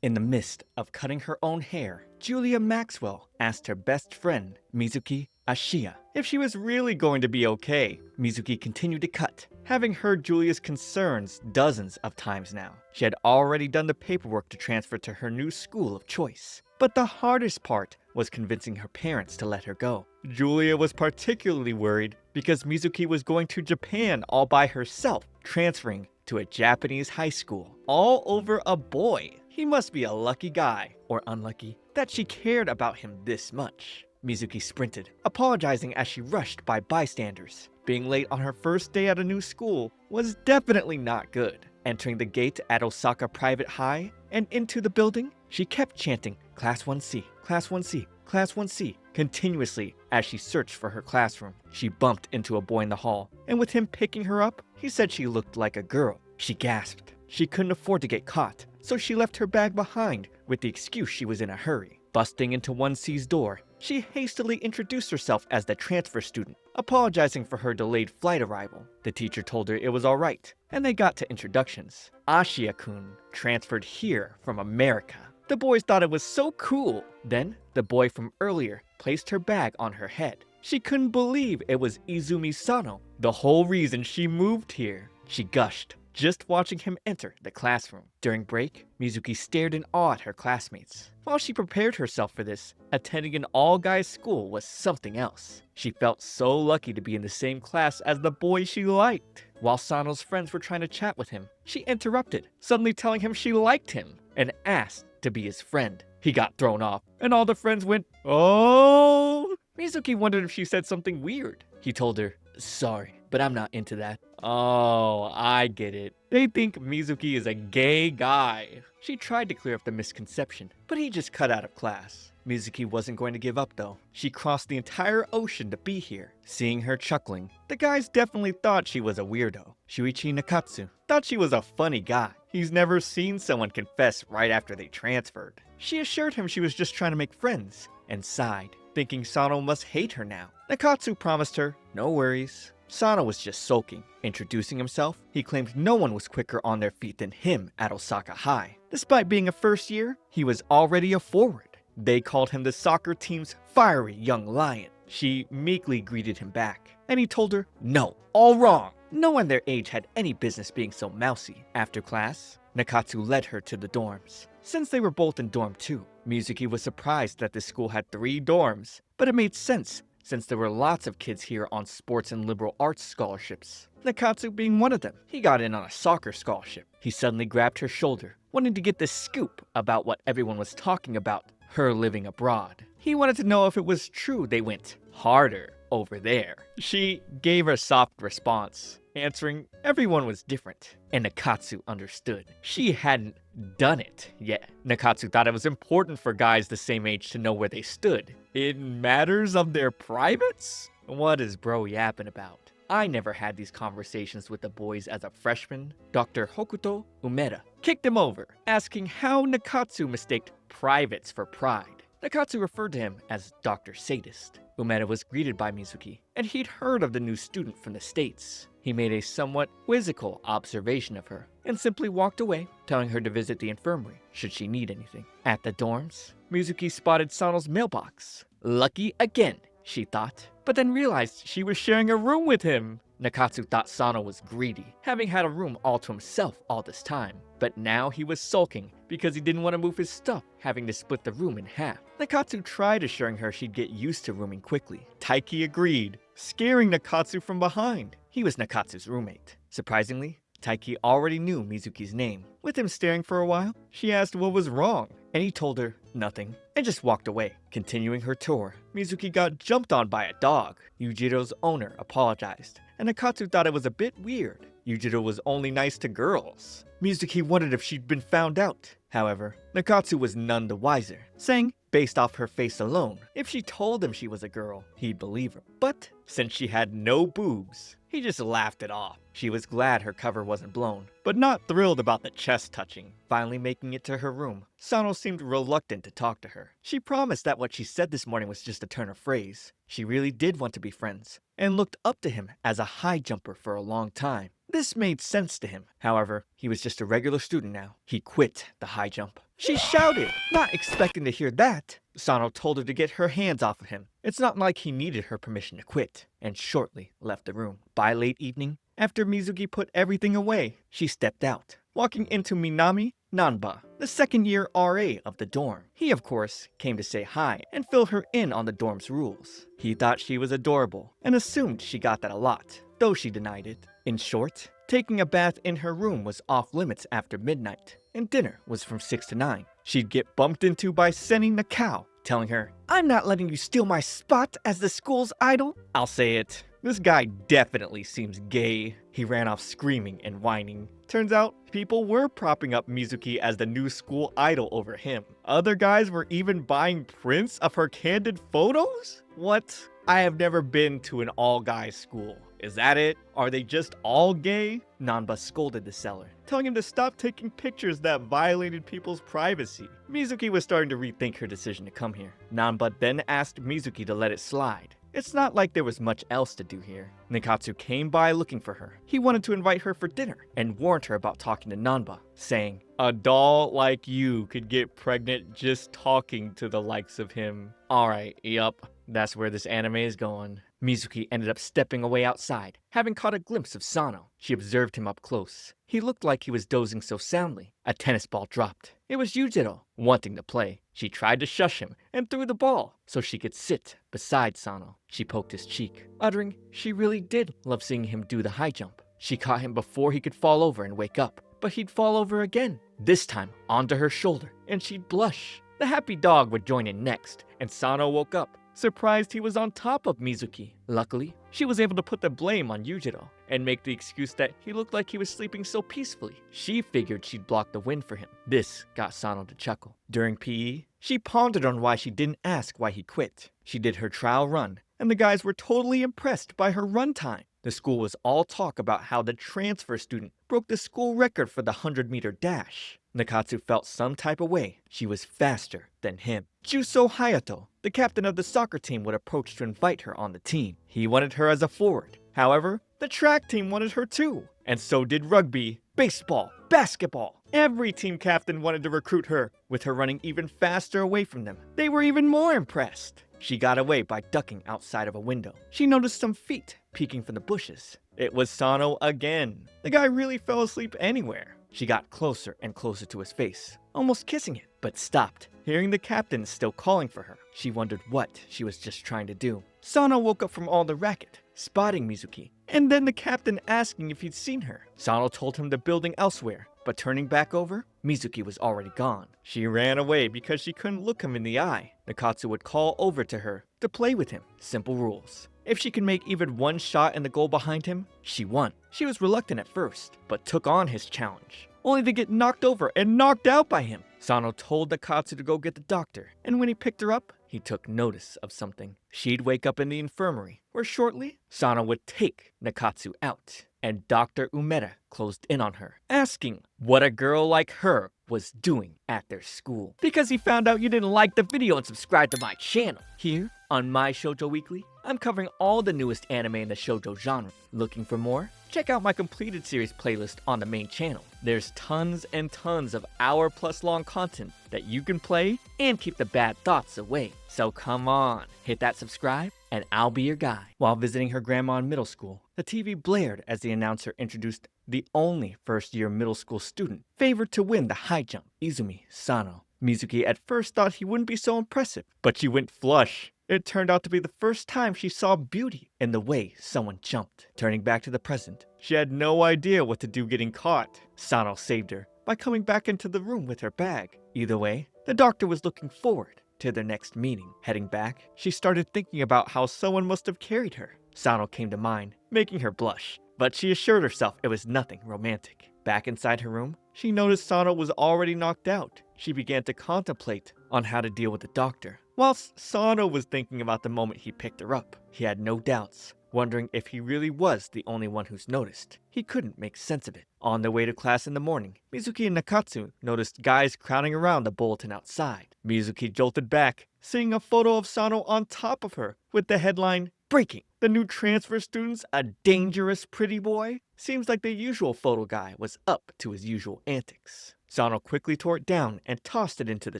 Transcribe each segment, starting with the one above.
In the midst of cutting her own hair, Julia Maxwell asked her best friend, Mizuki Ashiya, if she was really going to be okay. Mizuki continued to cut, having heard Julia's concerns dozens of times now. She had already done the paperwork to transfer to her new school of choice. But the hardest part was convincing her parents to let her go. Julia was particularly worried because Mizuki was going to Japan all by herself, transferring to a Japanese high school, all over a boy. He must be a lucky guy, or unlucky, that she cared about him this much. Mizuki sprinted, apologizing as she rushed by bystanders. Being late on her first day at a new school was definitely not good. Entering the gate at Osaka Private High and into the building, she kept chanting, "Class 1C, Class 1C, Class 1C," continuously as she searched for her classroom. She bumped into a boy in the hall, and with him picking her up, he said she looked like a girl. She gasped. She couldn't afford to get caught, so she left her bag behind with the excuse she was in a hurry. Busting into 1C's door, she hastily introduced herself as the transfer student, apologizing for her delayed flight arrival. The teacher told her it was alright, and they got to introductions. Ashiya-kun transferred here from America. The boys thought it was so cool. Then, the boy from earlier placed her bag on her head. She couldn't believe it was Izumi Sano, the whole reason she moved here. She gushed, just watching him enter the classroom. During break, Mizuki stared in awe at her classmates. While she prepared herself for this, attending an all-guys school was something else. She felt so lucky to be in the same class as the boy she liked. While Sano's friends were trying to chat with him, she interrupted, suddenly telling him she liked him, and asked to be his friend. He got thrown off, and all the friends went, "Oh!" Mizuki wondered if she said something weird. He told her, "Sorry, but I'm not into that." Oh, I get it. They think Mizuki is a gay guy. She tried to clear up the misconception, but he just cut out of class. Mizuki wasn't going to give up though. She crossed the entire ocean to be here. Seeing her chuckling, the guys definitely thought she was a weirdo. Shuichi Nakatsu thought she was a funny guy. He's never seen someone confess right after they transferred. She assured him she was just trying to make friends, and sighed, thinking Sano must hate her now. Nakatsu promised her, "No worries." Sano was just sulking. Introducing himself, he claimed no one was quicker on their feet than him at Osaka High. Despite being a first year, he was already a forward. They called him the soccer team's fiery young lion. She meekly greeted him back, and he told her, "No, all wrong. No one their age had any business being so mousy." After class, Nakatsu led her to the dorms. Since they were both in dorm 2, Mizuki was surprised that the school had 3 dorms, but it made sense since there were lots of kids here on sports and liberal arts scholarships. Nakatsu being one of them. He got in on a soccer scholarship. He suddenly grabbed her shoulder, wanting to get the scoop about what everyone was talking about, her living abroad. He wanted to know if it was true they went harder over there. She gave a soft response, answering everyone was different, and Nakatsu understood. She hadn't done it yet. Nakatsu thought it was important for guys the same age to know where they stood in matters of their privates? What is bro yapping about? I never had these conversations with the boys as a freshman. Dr. Hokuto Umeda kicked him over, asking how Nakatsu mistaked privates for pride. Nakatsu referred to him as Dr. Sadist. Umeda was greeted by Mizuki, and he'd heard of the new student from the States. He made a somewhat quizzical observation of her, and simply walked away, telling her to visit the infirmary should she need anything. At the dorms, Mizuki spotted Sano's mailbox. Lucky again, she thought, but then realized she was sharing a room with him. Nakatsu thought Sano was greedy, having had a room all to himself all this time. But now he was sulking because he didn't want to move his stuff, having to split the room in half. Nakatsu tried assuring her she'd get used to rooming quickly. Taiki agreed, scaring Nakatsu from behind. He was Nakatsu's roommate. Surprisingly, Taiki already knew Mizuki's name. With him staring for a while, she asked what was wrong, and he told her nothing, and just walked away. Continuing her tour, Mizuki got jumped on by a dog. Yujiro's owner apologized, and Nakatsu thought it was a bit weird. Yujiro was only nice to girls. Mizuki wondered if she'd been found out. However, Nakatsu was none the wiser, saying, based off her face alone, if she told him she was a girl, he'd believe her. But since she had no boobs, he just laughed it off. She was glad her cover wasn't blown, but not thrilled about the chest touching. Finally making it to her room, Sano seemed reluctant to talk to her. She promised that what she said this morning was just a turn of phrase. She really did want to be friends, and looked up to him as a high jumper for a long time. This made sense to him. However, he was just a regular student now. He quit the high jump. She shouted, not expecting to hear that. Sano told her to get her hands off of him. It's not like he needed her permission to quit, and shortly left the room. By late evening, after Mizuki put everything away, she stepped out, walking into Minami Nanba, the second-year RA of the dorm. He, of course, came to say hi and fill her in on the dorm's rules. He thought she was adorable and assumed she got that a lot, though she denied it. In short, taking a bath in her room was off limits after midnight, and dinner was from 6 to 9. She'd get bumped into by Senni Nakao, telling her, "I'm not letting you steal my spot as the school's idol." I'll say it, this guy definitely seems gay. He ran off screaming and whining. Turns out, people were propping up Mizuki as the new school idol over him. Other guys were even buying prints of her candid photos? What? I have never been to an all-guys school. Is that it? Are they just all gay? Nanba scolded the seller, telling him to stop taking pictures that violated people's privacy. Mizuki was starting to rethink her decision to come here. Nanba then asked Mizuki to let it slide. It's not like there was much else to do here. Nikatsu came by looking for her. He wanted to invite her for dinner and warned her about talking to Nanba, saying, "A doll like you could get pregnant just talking to the likes of him." Alright, yup, that's where this anime is going. Mizuki ended up stepping away outside, having caught a glimpse of Sano. She observed him up close. He looked like he was dozing so soundly. A tennis ball dropped. It was Yujiro, wanting to play. She tried to shush him and threw the ball so she could sit beside Sano. She poked his cheek, uttering she really did love seeing him do the high jump. She caught him before he could fall over and wake up, but he'd fall over again, this time onto her shoulder, and she'd blush. The happy dog would join in next, and Sano woke up, surprised he was on top of Mizuki. Luckily, she was able to put the blame on Yujiro and make the excuse that he looked like he was sleeping so peacefully. She figured she'd block the wind for him. This got Sano to chuckle. During PE, she pondered on why she didn't ask why he quit. She did her trial run, and the guys were totally impressed by her run time. The school was all talk about how the transfer student broke the school record for the 100-meter dash. Nikatsu felt some type of way. She was faster than him. Juso Hayato, the captain of the soccer team, would approach to invite her on the team. He wanted her as a forward. However, the track team wanted her too. And so did rugby, baseball, basketball. Every team captain wanted to recruit her, with her running even faster away from them. They were even more impressed. She got away by ducking outside of a window. She noticed some feet peeking from the bushes. It was Sano again. The guy really fell asleep anywhere. She got closer and closer to his face, almost kissing it, but stopped, hearing the captain still calling for her. She wondered what she was just trying to do. Sano woke up from all the racket, spotting Mizuki, and then the captain asking if he'd seen her. Sano told him the building elsewhere, but turning back over, Mizuki was already gone. She ran away because she couldn't look him in the eye. Nikatsu would call over to her to play with him. Simple rules. If she could make even one shot in the goal behind him, she won. She was reluctant at first, but took on his challenge, only to get knocked over and knocked out by him. Sano told Nikatsu to go get the doctor, and when he picked her up, he took notice of something. She'd wake up in the infirmary, where shortly, Sano would take Nikatsu out, and Dr. Umeda closed in on her, asking what a girl like her was doing at their school. Because he found out you didn't like the video and subscribe to my channel. Here, on My Shoujo Weekly, I'm covering all the newest anime in the shoujo genre. Looking for more? Check out my completed series playlist on the main channel. There's tons and tons of hour-plus long content that you can play and keep the bad thoughts away. So come on, hit that subscribe and I'll be your guy. While visiting her grandma in middle school, the TV blared as the announcer introduced the only first-year middle school student favored to win the high jump, Izumi Sano. Mizuki at first thought he wouldn't be so impressive, but she went flush. It turned out to be the first time she saw beauty in the way someone jumped. Turning back to the present, she had no idea what to do getting caught. Sano saved her by coming back into the room with her bag. Either way, the doctor was looking forward to their next meeting. Heading back, she started thinking about how someone must have carried her. Sano came to mind, making her blush, but she assured herself it was nothing romantic. Back inside her room, she noticed Sano was already knocked out. She began to contemplate on how to deal with the doctor. Whilst Sano was thinking about the moment he picked her up, he had no doubts, wondering if he really was the only one who's noticed. He couldn't make sense of it. On their way to class in the morning, Mizuki and Nakatsu noticed guys crowding around the bulletin outside. Mizuki jolted back, seeing a photo of Sano on top of her, with the headline, "Breaking! The new transfer student's a dangerous pretty boy." Seems like the usual photo guy was up to his usual antics. Sano quickly tore it down and tossed it into the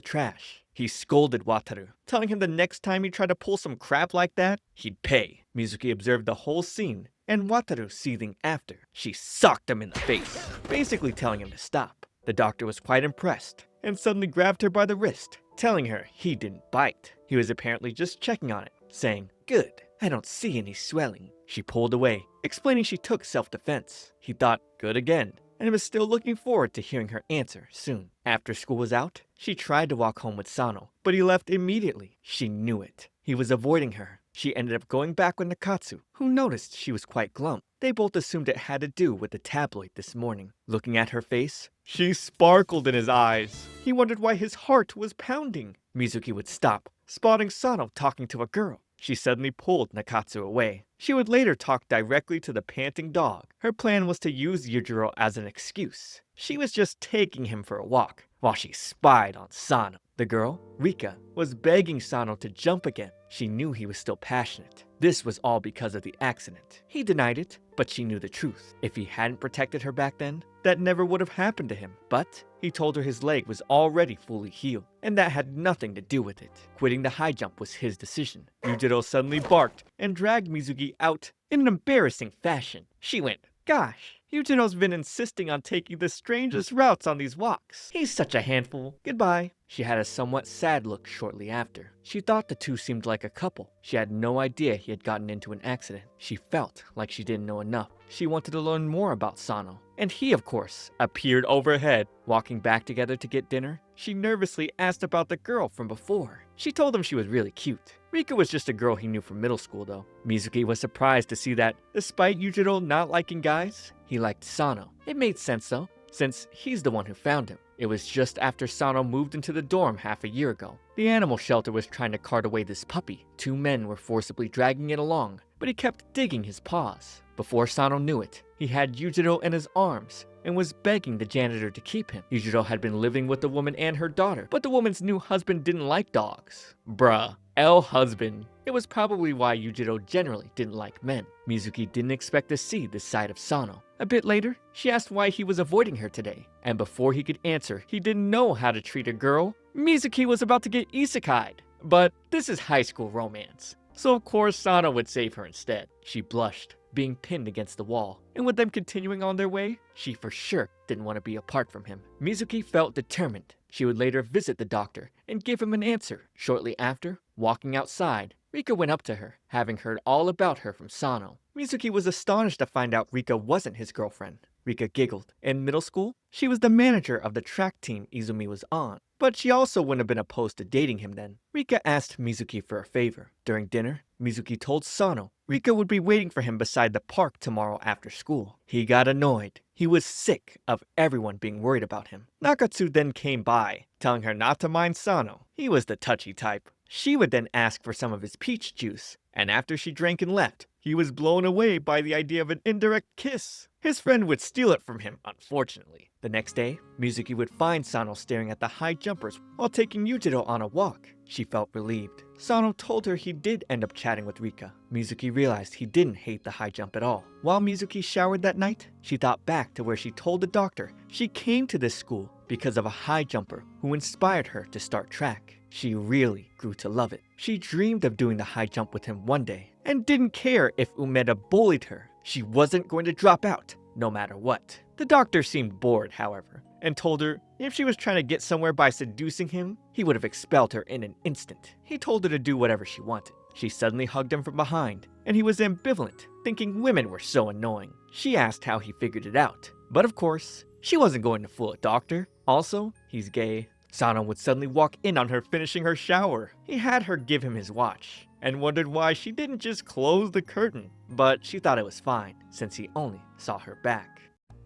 trash. He scolded Wataru, telling him the next time he tried to pull some crap like that, he'd pay. Mizuki observed the whole scene, and Wataru seething after. She socked him in the face, basically telling him to stop. The doctor was quite impressed, and suddenly grabbed her by the wrist, telling her he didn't bite. He was apparently just checking on it, saying, "Good, I don't see any swelling." She pulled away, explaining she took self-defense. He thought, good again, and was still looking forward to hearing her answer soon. After school was out, she tried to walk home with Sano, but he left immediately. She knew it. He was avoiding her. She ended up going back with Nakatsu, who noticed she was quite glum. They both assumed it had to do with the tabloid this morning. Looking at her face, she sparkled in his eyes. He wondered why his heart was pounding. Mizuki would stop, spotting Sano talking to a girl. She suddenly pulled Nakatsu away. She would later talk directly to the panting dog. Her plan was to use Yujiro as an excuse. She was just taking him for a walk, while she spied on Sano. The girl, Rika, was begging Sano to jump again. She knew he was still passionate. This was all because of the accident. He denied it, but she knew the truth. If he hadn't protected her back then, that never would have happened to him. But he told her his leg was already fully healed, and that had nothing to do with it. Quitting the high jump was his decision. Yujiro suddenly barked and dragged Mizuki out in an embarrassing fashion. She went, "Gosh, Yujiro's been insisting on taking the strangest routes on these walks. He's such a handful. Goodbye." She had a somewhat sad look shortly after. She thought the two seemed like a couple. She had no idea he had gotten into an accident. She felt like she didn't know enough. She wanted to learn more about Sano. And he, of course, appeared overhead. Walking back together to get dinner, she nervously asked about the girl from before. She told him she was really cute. Rika was just a girl he knew from middle school though. Mizuki was surprised to see that, despite Yujiro not liking guys, he liked Sano. It made sense though, since he's the one who found him. It was just after Sano moved into the dorm half a year ago. The animal shelter was trying to cart away this puppy. Two men were forcibly dragging it along, but he kept digging his paws. Before Sano knew it, he had Yujiro in his arms and was begging the janitor to keep him. Yujiro had been living with the woman and her daughter, but the woman's new husband didn't like dogs. Bruh. Husband. It was probably why Yujiro generally didn't like men. Mizuki didn't expect to see this side of Sano. A bit later, she asked why he was avoiding her today, and before he could answer, he didn't know how to treat a girl. Mizuki was about to get isekai'd. But this is high school romance, so of course Sano would save her instead. She blushed, being pinned against the wall, and with them continuing on their way, she for sure didn't want to be apart from him. Mizuki felt determined. She would later visit the doctor and give him an answer. Shortly after, walking outside, Rika went up to her, having heard all about her from Sano. Mizuki was astonished to find out Rika wasn't his girlfriend. Rika giggled. In middle school, she was the manager of the track team Izumi was on, but she also wouldn't have been opposed to dating him then. Rika asked Mizuki for a favor. During dinner, Mizuki told Sano Rika would be waiting for him beside the park tomorrow after school. He got annoyed. He was sick of everyone being worried about him. Nakatsu then came by, telling her not to mind Sano. He was the touchy type. She would then ask for some of his peach juice, and after she drank and left, he was blown away by the idea of an indirect kiss. His friend would steal it from him, unfortunately. The next day, Mizuki would find Sano staring at the high jumpers while taking Yujiro on a walk. She felt relieved. Sano told her he did end up chatting with Rika. Mizuki realized he didn't hate the high jump at all. While Mizuki showered that night, she thought back to where she told the doctor she came to this school because of a high jumper who inspired her to start track. She really grew to love it. She dreamed of doing the high jump with him one day, and didn't care if Umeda bullied her. She wasn't going to drop out, no matter what. The doctor seemed bored, however, and told her if she was trying to get somewhere by seducing him, he would have expelled her in an instant. He told her to do whatever she wanted. She suddenly hugged him from behind, and he was ambivalent, thinking women were so annoying. She asked how he figured it out, but of course, she wasn't going to fool a doctor. Also, he's gay. Sano would suddenly walk in on her finishing her shower. He had her give him his watch, and wondered why she didn't just close the curtain, but she thought it was fine, since he only saw her back.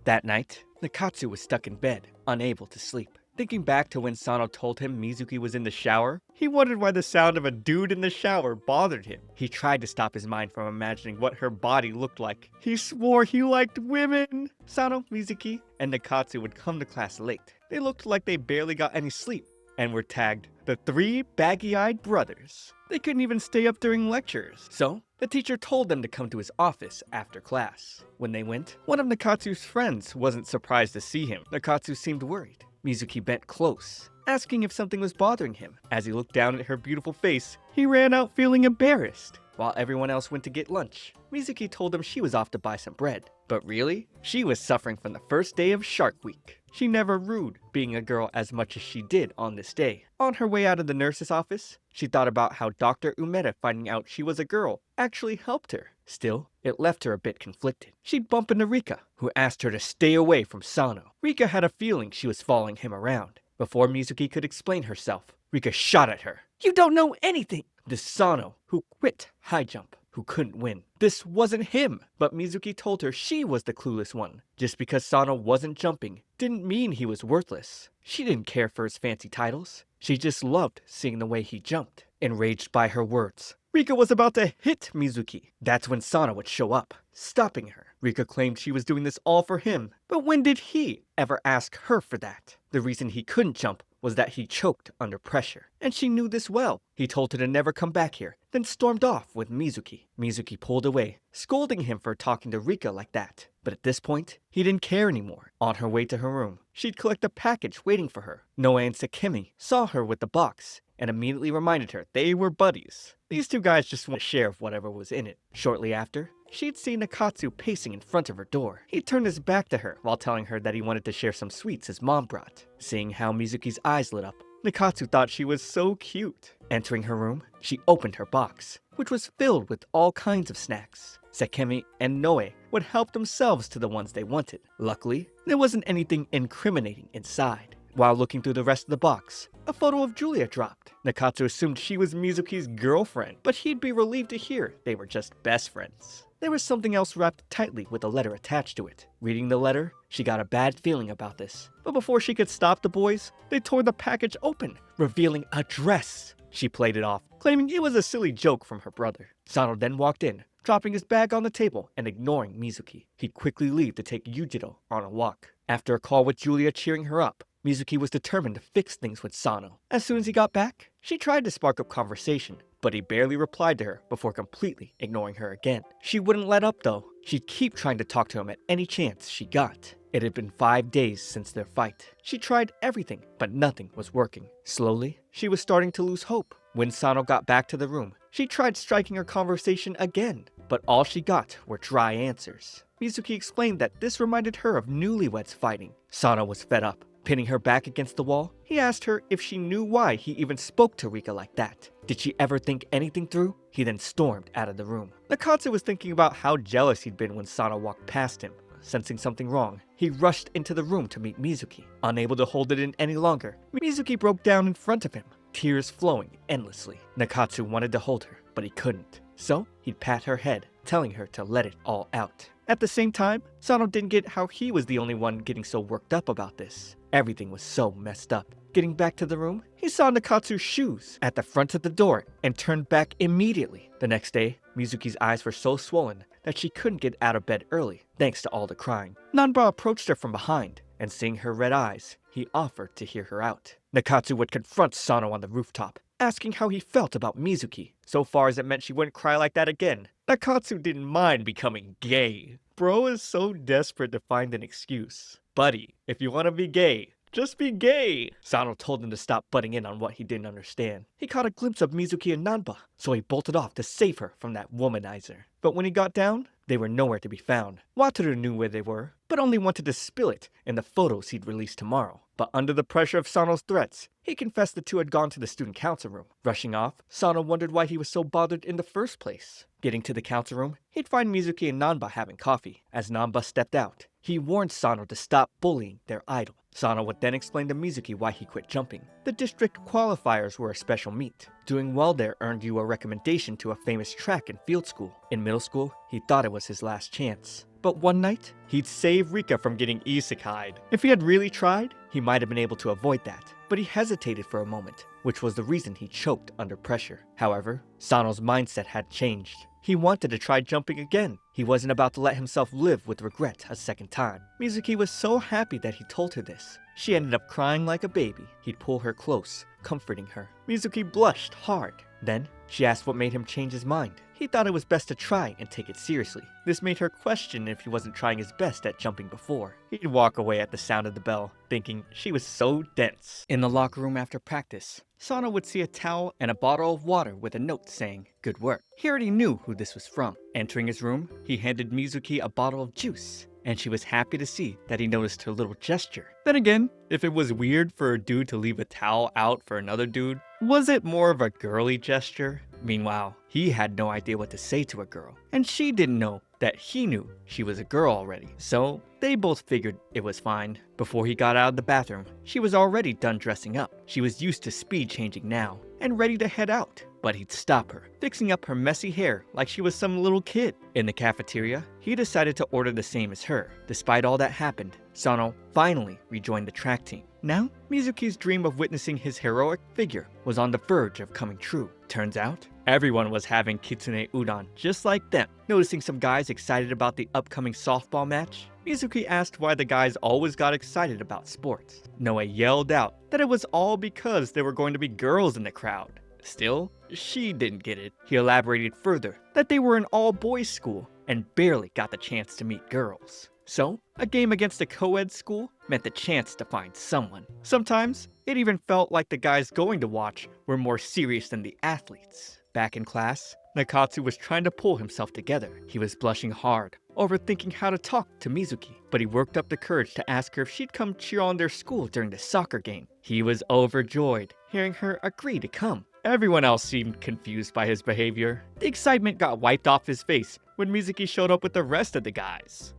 That night, Nakatsu was stuck in bed, unable to sleep. Thinking back to when Sano told him Mizuki was in the shower, he wondered why the sound of a dude in the shower bothered him. He tried to stop his mind from imagining what her body looked like. He swore he liked women! Sano, Mizuki, and Nakatsu would come to class late. They looked like they barely got any sleep, and were tagged the three baggy-eyed brothers. They couldn't even stay up during lectures. So, the teacher told them to come to his office after class. When they went, one of Nakatsu's friends wasn't surprised to see him. Nakatsu seemed worried. Mizuki bent close, asking if something was bothering him. As he looked down at her beautiful face, he ran out feeling embarrassed. While everyone else went to get lunch, Mizuki told him she was off to buy some bread. But really, she was suffering from the first day of Shark Week. She never rued being a girl as much as she did on this day. On her way out of the nurse's office, she thought about how Dr. Umeda finding out she was a girl actually helped her. Still, it left her a bit conflicted. She'd bump into Rika, who asked her to stay away from Sano. Rika had a feeling she was following him around. Before Mizuki could explain herself, Rika shot at her. "You don't know anything!" This Sano, who quit high jump, who couldn't win. This wasn't him, but Mizuki told her she was the clueless one. Just because Sano wasn't jumping didn't mean he was worthless. She didn't care for his fancy titles. She just loved seeing the way he jumped. Enraged by her words, Rika was about to hit Mizuki. That's when Sano would show up, stopping her. Rika claimed she was doing this all for him, but when did he ever ask her for that? The reason he couldn't jump was that he choked under pressure, and she knew this well. He told her to never come back here, then stormed off with Mizuki. Mizuki pulled away, scolding him for talking to Rika like that. But at this point, he didn't care anymore. On her way to her room, she'd collect a package waiting for her. Noe and Sakemi saw her with the box, and immediately reminded her they were buddies. These two guys just want to share of whatever was in it. Shortly after, she'd seen Nakatsu pacing in front of her door. He turned his back to her while telling her that he wanted to share some sweets his mom brought. Seeing how Mizuki's eyes lit up, Nakatsu thought she was so cute. Entering her room, she opened her box, which was filled with all kinds of snacks. Sakemi and Noe would help themselves to the ones they wanted. Luckily, there wasn't anything incriminating inside. While looking through the rest of the box, a photo of Julia dropped. Nakatsu assumed she was Mizuki's girlfriend, but he'd be relieved to hear they were just best friends. There was something else wrapped tightly with a letter attached to it. Reading the letter, she got a bad feeling about this. But before she could stop the boys, they tore the package open, revealing a dress. She played it off, claiming it was a silly joke from her brother. Sano then walked in, dropping his bag on the table and ignoring Mizuki. He'd quickly leave to take Yujiro on a walk. After a call with Julia cheering her up, Mizuki was determined to fix things with Sano. As soon as he got back, she tried to spark up conversation, but he barely replied to her before completely ignoring her again. She wouldn't let up though. She'd keep trying to talk to him at any chance she got. It had been 5 days since their fight. She tried everything, but nothing was working. Slowly, she was starting to lose hope. When Sano got back to the room, she tried striking her conversation again, but all she got were dry answers. Mizuki explained that this reminded her of newlyweds fighting. Sano was fed up. Pinning her back against the wall, he asked her if she knew why he even spoke to Rika like that. Did she ever think anything through? He then stormed out of the room. Nakatsu was thinking about how jealous he'd been when Sano walked past him. Sensing something wrong, he rushed into the room to meet Mizuki. Unable to hold it in any longer, Mizuki broke down in front of him, tears flowing endlessly. Nakatsu wanted to hold her, but he couldn't. So, he'd pat her head, telling her to let it all out. At the same time, Sano didn't get how he was the only one getting so worked up about this. Everything was so messed up. Getting back to the room, he saw Nakatsu's shoes at the front of the door and turned back immediately. The next day, Mizuki's eyes were so swollen that she couldn't get out of bed early, thanks to all the crying. Nanba approached her from behind, and seeing her red eyes, he offered to hear her out. Nakatsu would confront Sano on the rooftop, asking how he felt about Mizuki, so far as it meant she wouldn't cry like that again. Nakatsu didn't mind becoming gay. Bro is so desperate to find an excuse. Buddy, if you want to be gay, just be gay. Sano told him to stop butting in on what he didn't understand. He caught a glimpse of Mizuki and Nanba, so he bolted off to save her from that womanizer. But when he got down, they were nowhere to be found. Wataru knew where they were, but only wanted to spill it in the photos he'd release tomorrow. But under the pressure of Sano's threats, he confessed the two had gone to the student council room. Rushing off, Sano wondered why he was so bothered in the first place. Getting to the council room, he'd find Mizuki and Nanba having coffee. As Nanba stepped out, he warned Sano to stop bullying their idol. Sano would then explain to Mizuki why he quit jumping. The district qualifiers were a special meet. Doing well there earned you a recommendation to a famous track and field school. In middle school, he thought it was his last chance. But one night, he'd save Rika from getting isekai'd. If he had really tried, he might have been able to avoid that. But he hesitated for a moment, which was the reason he choked under pressure. However, Sano's mindset had changed. He wanted to try jumping again. He wasn't about to let himself live with regret a second time. Mizuki was so happy that he told her this. She ended up crying like a baby. He'd pull her close, comforting her. Mizuki blushed hard. Then, she asked what made him change his mind. He thought it was best to try and take it seriously. This made her question if he wasn't trying his best at jumping before. He'd walk away at the sound of the bell, thinking she was so dense. In the locker room after practice, Sano would see a towel and a bottle of water with a note saying, "Good work." He already knew who this was from. Entering his room, he handed Mizuki a bottle of juice, and she was happy to see that he noticed her little gesture. Then again, if it was weird for a dude to leave a towel out for another dude, was it more of a girly gesture? Meanwhile, he had no idea what to say to a girl, and she didn't know that he knew she was a girl already. So they both figured it was fine. Before he got out of the bathroom, she was already done dressing up. She was used to speed changing now and ready to head out. But he'd stop her, fixing up her messy hair like she was some little kid. In the cafeteria, he decided to order the same as her. Despite all that happened, Sano finally rejoined the track team. Now, Mizuki's dream of witnessing his heroic figure was on the verge of coming true. Turns out, everyone was having kitsune udon just like them. Noticing some guys excited about the upcoming softball match, Mizuki asked why the guys always got excited about sports. Noe yelled out that it was all because there were going to be girls in the crowd. Still, she didn't get it. He elaborated further that they were an all-boys school and barely got the chance to meet girls. So, a game against a co-ed school meant the chance to find someone. Sometimes, it even felt like the guys going to watch were more serious than the athletes. Back in class, Nakatsu was trying to pull himself together. He was blushing hard, overthinking how to talk to Mizuki, but he worked up the courage to ask her if she'd come cheer on their school during the soccer game. He was overjoyed, hearing her agree to come. Everyone else seemed confused by his behavior. The excitement got wiped off his face when Mizuki showed up with the rest of the guys.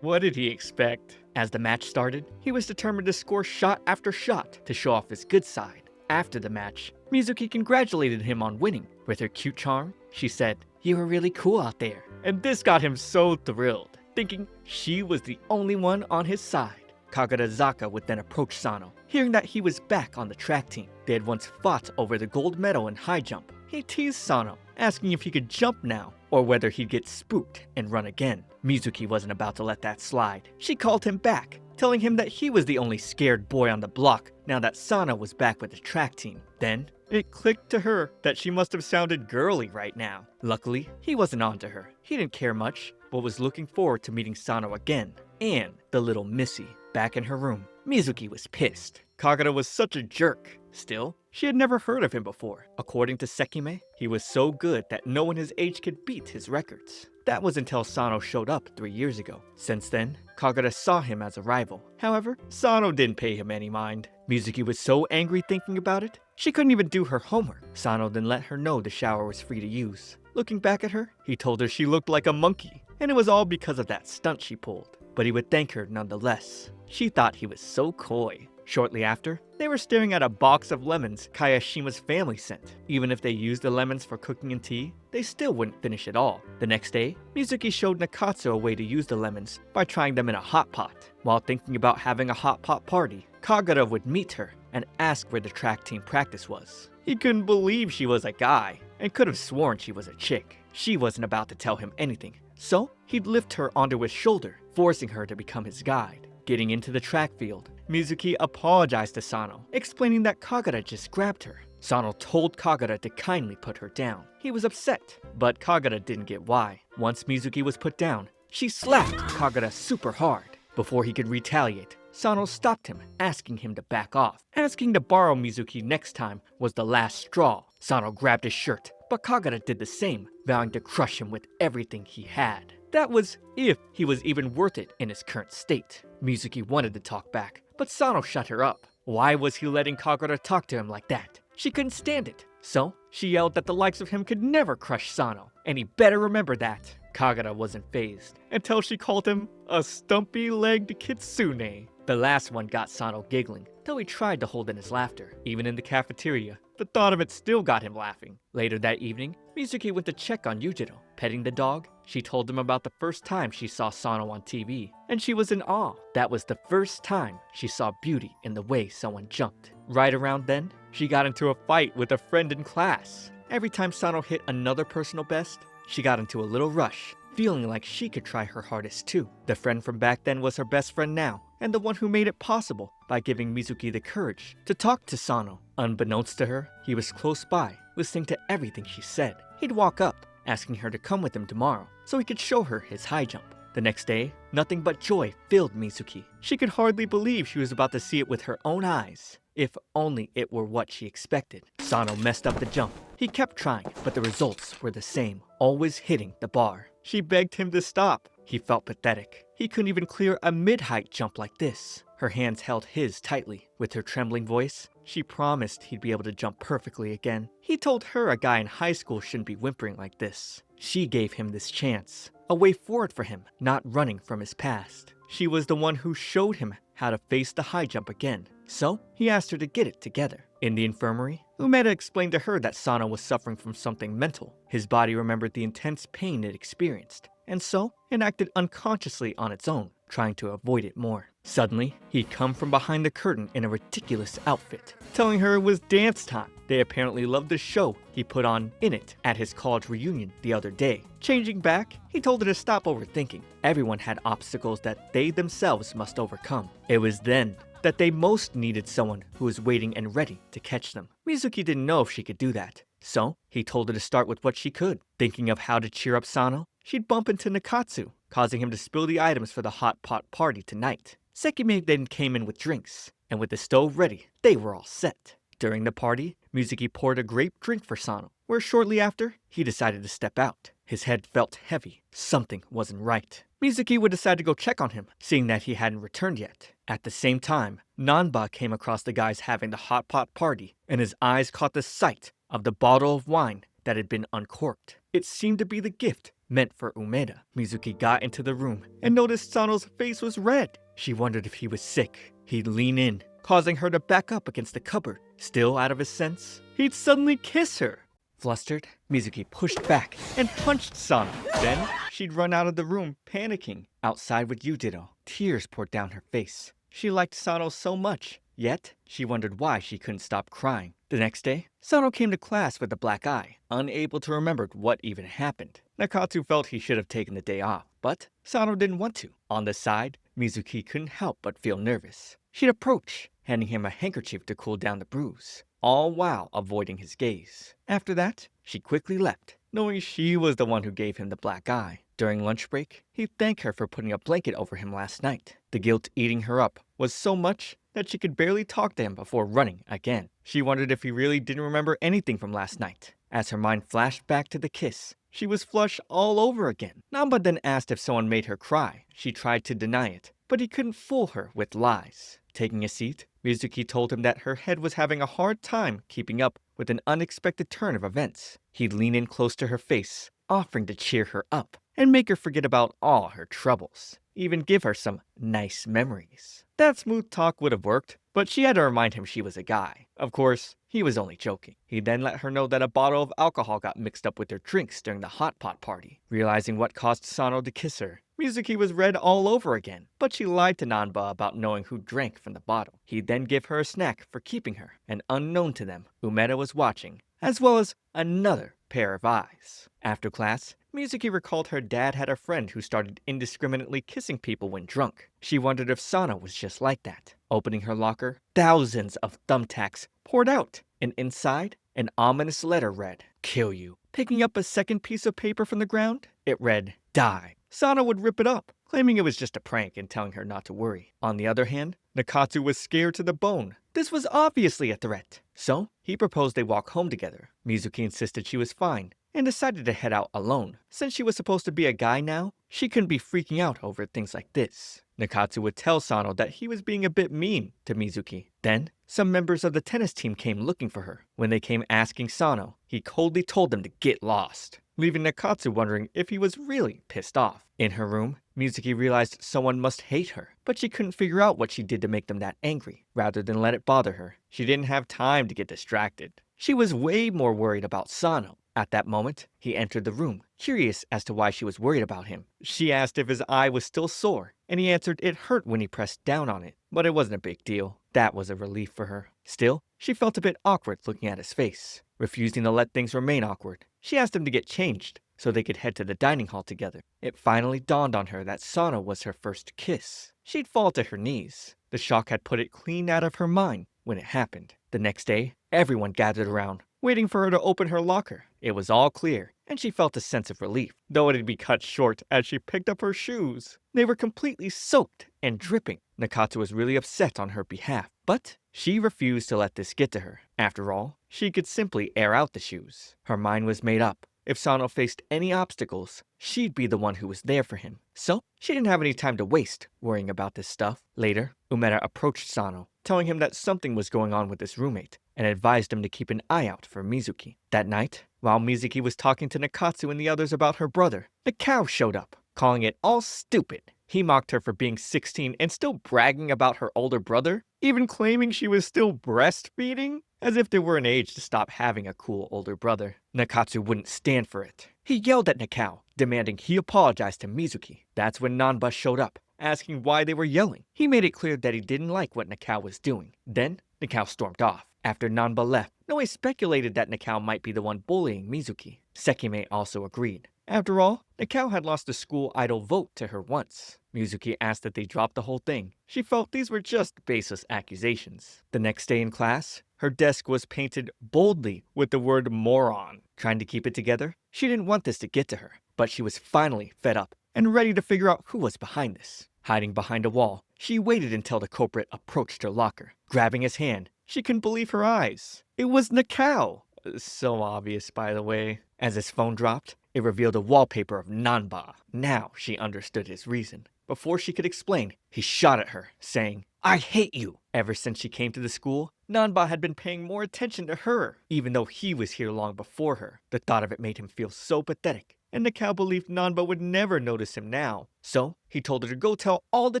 What did he expect? As the match started, he was determined to score shot after shot to show off his good side. After the match, Mizuki congratulated him on winning. With her cute charm, she said, "You were really cool out there." And this got him so thrilled, thinking she was the only one on his side. Kagarazaka would then approach Sano, hearing that he was back on the track team. They had once fought over the gold medal in high jump. He teased Sano, asking if he could jump now, or whether he'd get spooked and run again. Mizuki wasn't about to let that slide. She called him back, telling him that he was the only scared boy on the block now that Sano was back with the track team. Then, it clicked to her that she must have sounded girly right now. Luckily, he wasn't onto her. He didn't care much, but was looking forward to meeting Sano again, and the little Missy. Back in her room, Mizuki was pissed. Kagura was such a jerk. Still, she had never heard of him before. According to Sekime, he was so good that no one his age could beat his records. That was until Sano showed up 3 years ago. Since then, Kagura saw him as a rival. However, Sano didn't pay him any mind. Mizuki was so angry thinking about it, she couldn't even do her homework. Sano then let her know the shower was free to use. Looking back at her, he told her she looked like a monkey, and it was all because of that stunt she pulled. But he would thank her nonetheless. She thought he was so coy. Shortly after, they were staring at a box of lemons Kayashima's family sent. Even if they used the lemons for cooking and tea, they still wouldn't finish it all. The next day, Mizuki showed Nakatsu a way to use the lemons by trying them in a hot pot. While thinking about having a hot pot party, Kagura would meet her and ask where the track team practice was. He couldn't believe she was a guy and could have sworn she was a chick. She wasn't about to tell him anything, so he'd lift her onto his shoulder, forcing her to become his guide. Getting into the track field, Mizuki apologized to Sano, explaining that Kagura just grabbed her. Sano told Kagura to kindly put her down. He was upset, but Kagura didn't get why. Once Mizuki was put down, she slapped Kagura super hard. Before he could retaliate, Sano stopped him, asking him to back off. Asking to borrow Mizuki next time was the last straw. Sano grabbed his shirt, but Kagura did the same, vowing to crush him with everything he had. That was if he was even worth it in his current state. Mizuki wanted to talk back, but Sano shut her up. Why was he letting Kagura talk to him like that? She couldn't stand it. So, she yelled that the likes of him could never crush Sano, and he better remember that. Kagura wasn't fazed, until she called him a stumpy-legged kitsune. The last one got Sano giggling, though he tried to hold in his laughter. Even in the cafeteria, the thought of it still got him laughing. Later that evening, Mizuki went to check on Yujiro. Petting the dog, she told him about the first time she saw Sano on TV, and she was in awe. That was the first time she saw beauty in the way someone jumped. Right around then, she got into a fight with a friend in class. Every time Sano hit another personal best, she got into a little rush, feeling like she could try her hardest too. The friend from back then was her best friend now, and the one who made it possible by giving Mizuki the courage to talk to Sano Unbeknownst to her, he was close by, listening to everything she said. He'd walk up, asking her to come with him tomorrow, so he could show her his high jump. The next day, nothing but joy filled Mizuki. She could hardly believe she was about to see it with her own eyes. If only it were what she expected. Sano messed up the jump. He kept trying, but the results were the same, always hitting the bar. She begged him to stop. He felt pathetic. He couldn't even clear a mid-height jump like this. Her hands held his tightly. With her trembling voice, she promised he'd be able to jump perfectly again. He told her a guy in high school shouldn't be whimpering like this. She gave him this chance, a way forward for him, not running from his past. She was the one who showed him how to face the high jump again. So, he asked her to get it together. In the infirmary, Umeda explained to her that Sano was suffering from something mental. His body remembered the intense pain it experienced, and so it acted unconsciously on its own, trying to avoid it more. Suddenly, he'd come from behind the curtain in a ridiculous outfit, telling her it was dance time. They apparently loved the show he put on in it at his college reunion the other day. Changing back, he told her to stop overthinking. Everyone had obstacles that they themselves must overcome. It was then that they most needed someone who was waiting and ready to catch them. Mizuki didn't know if she could do that, so he told her to start with what she could. Thinking of how to cheer up Sano, she'd bump into Nakatsu, causing him to spill the items for the hot pot party tonight. Sekime then came in with drinks, and with the stove ready, they were all set. During the party, Mizuki poured a grape drink for Sano, where shortly after, he decided to step out. His head felt heavy. Something wasn't right. Mizuki would decide to go check on him, seeing that he hadn't returned yet. At the same time, Nanba came across the guys having the hot pot party, and his eyes caught the sight of the bottle of wine that had been uncorked. It seemed to be the gift meant for Umeda. Mizuki got into the room and noticed Sano's face was red. She wondered if he was sick. He'd lean in, causing her to back up against the cupboard. Still out of his sense, he'd suddenly kiss her. Flustered, Mizuki pushed back and punched Sano. Then, she'd run out of the room, panicking. Outside with Yujiro, tears poured down her face. She liked Sano so much, yet she wondered why she couldn't stop crying. The next day, Sano came to class with a black eye, unable to remember what even happened. Nakatsu felt he should have taken the day off, but Sano didn't want to. On the side, Mizuki couldn't help but feel nervous. She'd approach, handing him a handkerchief to cool down the bruise, all while avoiding his gaze. After that, she quickly left, knowing she was the one who gave him the black eye. During lunch break, he'd thank her for putting a blanket over him last night. The guilt eating her up was so much that she could barely talk to him before running again. She wondered if he really didn't remember anything from last night. As her mind flashed back to the kiss, she was flushed all over again. Namba then asked if someone made her cry. She tried to deny it, but he couldn't fool her with lies. Taking a seat, Mizuki told him that her head was having a hard time keeping up with an unexpected turn of events. He'd lean in close to her face, offering to cheer her up and make her forget about all her troubles, even give her some nice memories. That smooth talk would have worked, but she had to remind him she was a guy. Of course, he was only joking. He then let her know that a bottle of alcohol got mixed up with their drinks during the hot pot party. Realizing what caused Sano to kiss her, Mizuki was red all over again, but she lied to Nanba about knowing who drank from the bottle. He'd then give her a snack for keeping her, and unknown to them, Umeda was watching, as well as another pair of eyes. After class, Mizuki recalled her dad had a friend who started indiscriminately kissing people when drunk. She wondered if Sano was just like that. Opening her locker, thousands of thumbtacks poured out, and inside, an ominous letter read, "Kill you." Picking up a second piece of paper from the ground, it read, "Die." Sano would rip it up, claiming it was just a prank and telling her not to worry. On the other hand, Nakatsu was scared to the bone. This was obviously a threat. So, he proposed they walk home together. Mizuki insisted she was fine, and decided to head out alone. Since she was supposed to be a guy now, she couldn't be freaking out over things like this. Nakatsu would tell Sano that he was being a bit mean to Mizuki. Then, some members of the tennis team came looking for her. When they came asking Sano, he coldly told them to get lost, leaving Nakatsu wondering if he was really pissed off. In her room, Mizuki realized someone must hate her, but she couldn't figure out what she did to make them that angry. Rather than let it bother her, she didn't have time to get distracted. She was way more worried about Sano. At that moment, he entered the room, curious as to why she was worried about him. She asked if his eye was still sore, and he answered it hurt when he pressed down on it, but it wasn't a big deal. That was a relief for her. Still, she felt a bit awkward looking at his face. Refusing to let things remain awkward, she asked him to get changed so they could head to the dining hall together. It finally dawned on her that Sano was her first kiss. She'd fall to her knees. The shock had put it clean out of her mind when it happened. The next day, everyone gathered around, waiting for her to open her locker. It was all clear, and she felt a sense of relief, though it had been cut short as she picked up her shoes. They were completely soaked and dripping. Nakatsu was really upset on her behalf, but she refused to let this get to her. After all, she could simply air out the shoes. Her mind was made up. If Sano faced any obstacles, she'd be the one who was there for him. So, she didn't have any time to waste worrying about this stuff. Later, Umeda approached Sano, telling him that something was going on with his roommate, and advised him to keep an eye out for Mizuki. That night, while Mizuki was talking to Nakatsu and the others about her brother, Nakao showed up, calling it all stupid. He mocked her for being 16 and still bragging about her older brother, even claiming she was still breastfeeding, as if there were an age to stop having a cool older brother. Nakatsu wouldn't stand for it. He yelled at Nakao, demanding he apologize to Mizuki. That's when Nanba showed up, asking why they were yelling. He made it clear that he didn't like what Nakao was doing. Then, Nakao stormed off. After Nanba left, Noe speculated that Nakao might be the one bullying Mizuki. Sekime also agreed. After all, Nakao had lost a school idol vote to her once. Mizuki asked that they drop the whole thing. She felt these were just baseless accusations. The next day in class, her desk was painted boldly with the word moron. Trying to keep it together, she didn't want this to get to her, but she was finally fed up and ready to figure out who was behind this. Hiding behind a wall, she waited until the culprit approached her locker. Grabbing his hand, she couldn't believe her eyes. It was Nakao. So obvious, by the way. As his phone dropped, it revealed a wallpaper of Nanba. Now she understood his reason. Before she could explain, he shot at her, saying, "I hate you!" Ever since she came to the school, Nanba had been paying more attention to her, even though he was here long before her. The thought of it made him feel so pathetic, and Nakao believed Nanba would never notice him now. So, he told her to go tell all the